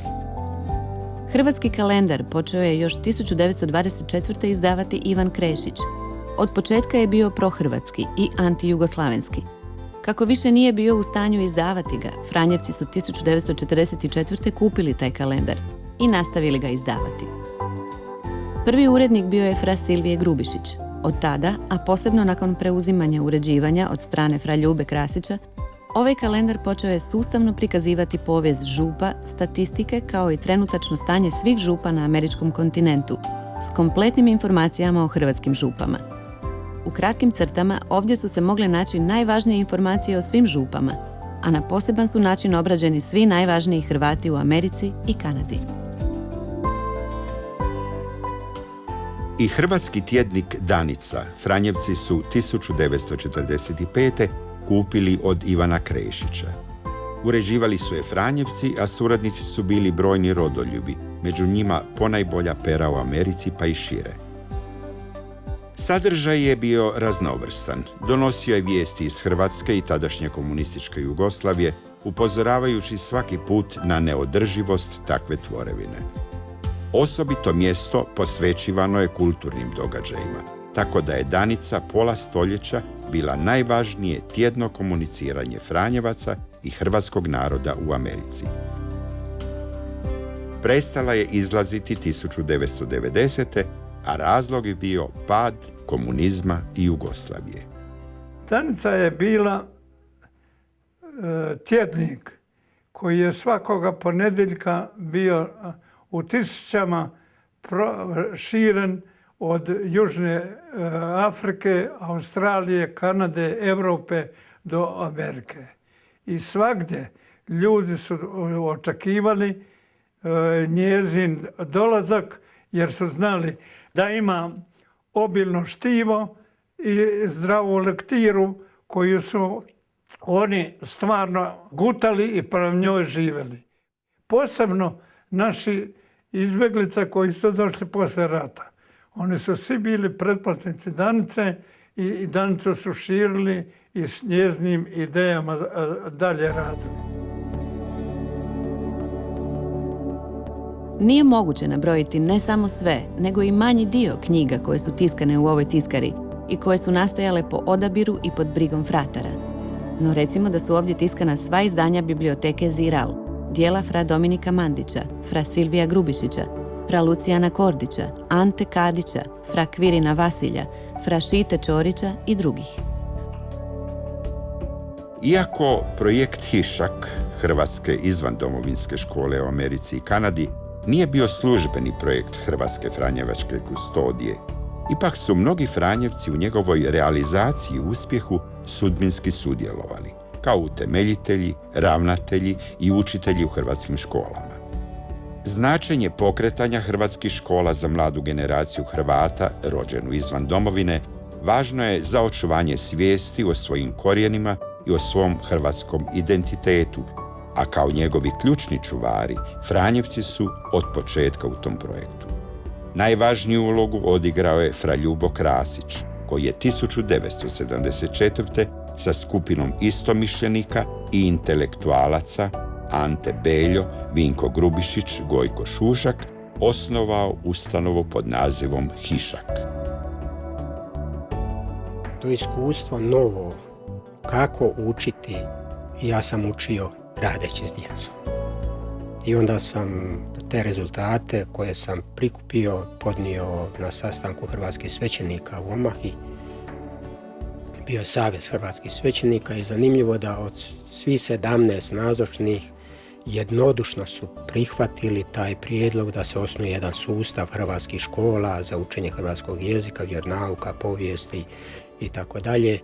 Hrvatski kalendar počeo je još 1924. izdavati Ivan Krešić. Od početka je bio prohrvatski i antijugoslavenski. Kako više nije bio u stanju izdavati ga, Franjevci su 1944. kupili taj kalendar i nastavili ga izdavati. Prvi urednik bio je fra Silvije Grubišić. Od tada, a posebno nakon preuzimanja uređivanja od strane fra Ljube Krasića, ovaj kalendar počeo je sustavno prikazivati povijest župa, statistike kao i trenutačno stanje svih župa na američkom kontinentu, s kompletnim informacijama o hrvatskim župama. U kratkim crtama ovdje su se mogle naći najvažnije informacije o svim župama, a na poseban su način obrađeni svi najvažniji Hrvati u Americi i Kanadi. I hrvatski tjednik Danica Franjevci su 1945. kupili od Ivana Krešića. Uređivali su je Franjevci, a suradnici su bili brojni rodoljubi, među njima ponajbolja pera u Americi pa i šire. Sadržaj je bio raznovrstan. Donosio je vijesti iz Hrvatske i tadašnje komunističke Jugoslavije, upozoravajući svaki put na neodrživost takve tvorevine. Osobito mjesto posvećivano je kulturnim događajima, tako da je Danica pola stoljeća bila najvažnije tjedno komuniciranje Franjevaca i hrvatskog naroda u Americi. Prestala je izlaziti 1990. a razlog je bio pad komunizma i Jugoslavije. Danica je bila tjednik koji je svakoga ponedjeljka bio u tisućama širen od Južne Afrike, Australije, Kanade, Europe do Amerike. I svagdje ljudi su očekivali njezin dolazak jer su znali da ima obilno štivo i zdravu lektiru koju su oni stvarno gutali i prema njoj živjeli. Posebno naši izbjeglice koji su došli poslije rata. Oni su svi bili pretplatnici Danice i Danicu su širili i s njeznim idejama dalje radili. Nije moguće nabrojiti ne samo sve, nego i manji dio knjiga koje su tiskane u ovoj tiskari i koje su nastajale po odabiru i pod brigom fratara. No recimo da su ovdje tiskana sva izdanja biblioteke Ziral, dijela fra Dominika Mandića, fra Silvija Grubišića, fra Lucijana Kordića, Ante Kadića, fra Kvirina Vasilja, fra Šite Čorića i drugih. Iako projekt Hišak, Hrvatske izvandomovinske škole u Americi i Kanadi, nije bio službeni projekt Hrvatske franjevačke kustodije, ipak su mnogi Franjevci u njegovoj realizaciji i uspjehu sudbinski sudjelovali, kao utemeljitelji, ravnatelji i učitelji u hrvatskim školama. Značenje pokretanja hrvatskih škola za mladu generaciju Hrvata, rođenu izvan domovine, važno je za očuvanje svijesti o svojim korijenima i o svom hrvatskom identitetu, a kao njegovi ključni čuvari, Franjevci su od početka u tom projektu. Najvažniju ulogu odigrao je fra Ljubo Krasić, koji je 1974. sa skupinom istomišljenika i intelektualaca Ante Beljo, Vinko Grubišić, Gojko Šušak osnovao ustanovu pod nazivom Hišak. To je iskustvo novo, kako učiti, ja sam učio radeći s djecom. I onda sam te rezultate koje sam prikupio podnio na sastanku hrvatskih svećenika u Omahi. Bio je Savez hrvatskih svećenika i zanimljivo da od svih 17 nazočnih jednodušno su prihvatili taj prijedlog da se osnuje jedan sustav hrvatskih škola za učenje hrvatskog jezika, vjeronauka, povijesti i tako dalje.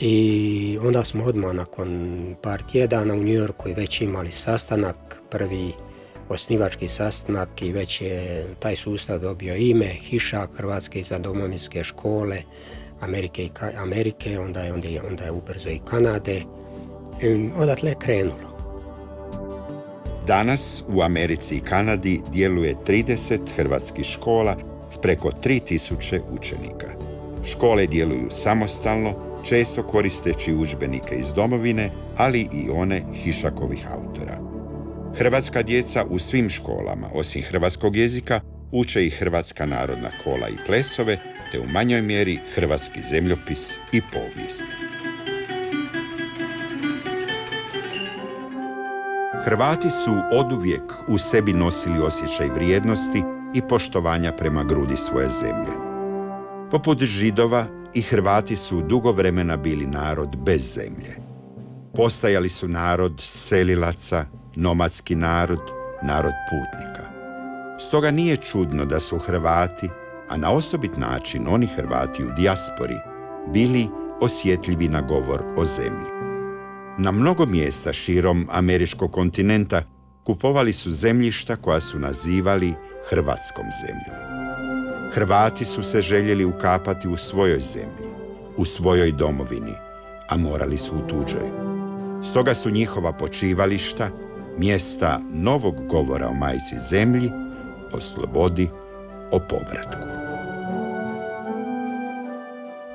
I onda smo odmah nakon par tjedana u New Yorku već imali sastanak, prvi osnivački sastanak i već je taj sustav dobio ime Hišak, Hrvatske izvandomovinske škole Amerike, onda je ubrzo i Kanade. I odatle je krenulo. Danas u Americi i Kanadi djeluje 30 hrvatskih škola s preko 3000 učenika. Škole djeluju samostalno, često koristeći udžbenike iz domovine, ali i one Hišakovih autora. Hrvatska djeca u svim školama, osim hrvatskog jezika, uče i hrvatska narodna kola i plesove, te u manjoj mjeri hrvatski zemljopis i povijest. Hrvati su oduvijek u sebi nosili osjećaj vrijednosti i poštovanja prema grudi svoje zemlje. Poput Židova, i Hrvati su dugo vremena bili narod bez zemlje. Postajali su narod selilaca, nomadski narod, narod putnika. Stoga nije čudno da su Hrvati, a na osobit način oni Hrvati u dijaspori, bili osjetljivi na govor o zemlji. Na mnogo mjesta širom američkog kontinenta kupovali su zemljišta koja su nazivali hrvatskom zemljom. Hrvati su se željeli ukapati u svojoj zemlji, u svojoj domovini, a morali su u tuđoj. Stoga su njihova počivališta mjesta novog govora o majci zemlji, o slobodi, o povratku.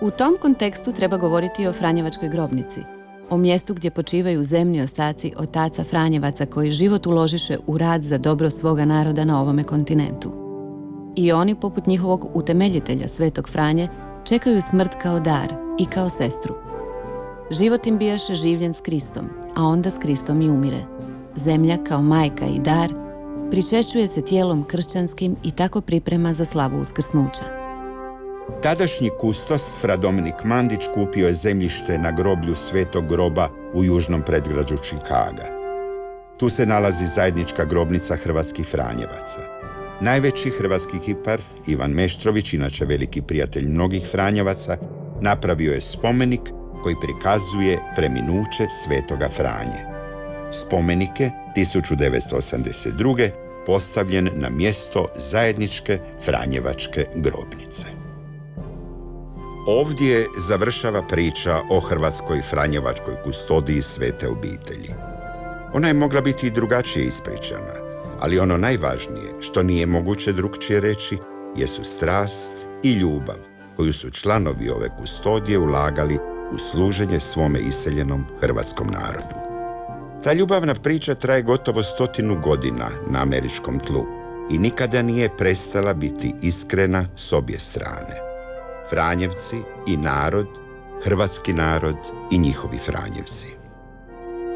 U tom kontekstu treba govoriti o Franjevačkoj grobnici, o mjestu gdje počivaju zemni ostaci otaca Franjevaca koji život uložiše u rad za dobro svoga naroda na ovome kontinentu. I oni, poput njihovog utemeljitelja Svetog Franje, čekaju smrt kao dar i kao sestru. Život im bijaše življen s Kristom, a onda s Kristom i umire. Zemlja kao majka i dar pričešćuje se tijelom kršćanskim i tako priprema za slavu uskrsnuća. Tadašnji kustos, fra Dominik Mandić, kupio je zemljište na groblju Svetog groba u južnom predgrađu Čikaga. Tu se nalazi zajednička grobnica hrvatskih Franjevaca. Najveći hrvatski kipar, Ivan Meštrović, inače veliki prijatelj mnogih Franjevaca, napravio je spomenik koji prikazuje preminuće Svetoga Franje. Spomenik je 1982. postavljen na mjesto zajedničke Franjevačke grobnice. Ovdje završava priča o hrvatskoj Franjevačkoj kustodiji Svete obitelji. Ona je mogla biti i drugačije ispričana, ali ono najvažnije, što nije moguće drukčije reći, jesu strast i ljubav koju su članovi ove kustodije ulagali u služenje svome iseljenom hrvatskom narodu. Ta ljubavna priča traje gotovo 100 godina na američkom tlu i nikada nije prestala biti iskrena s obje strane. Franjevci i narod, hrvatski narod i njihovi Franjevci.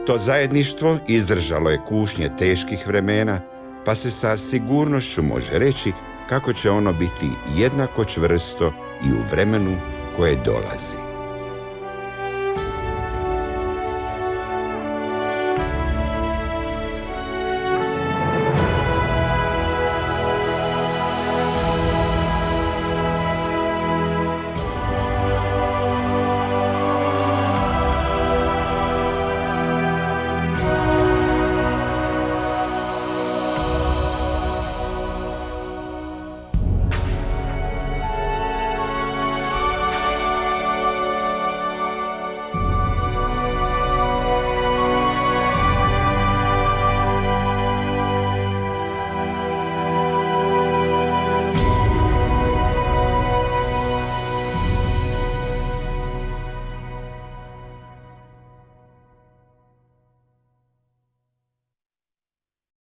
To zajedništvo izdržalo je kušnje teških vremena, pa se sa sigurnošću može reći kako će ono biti jednako čvrsto i u vremenu koje dolazi.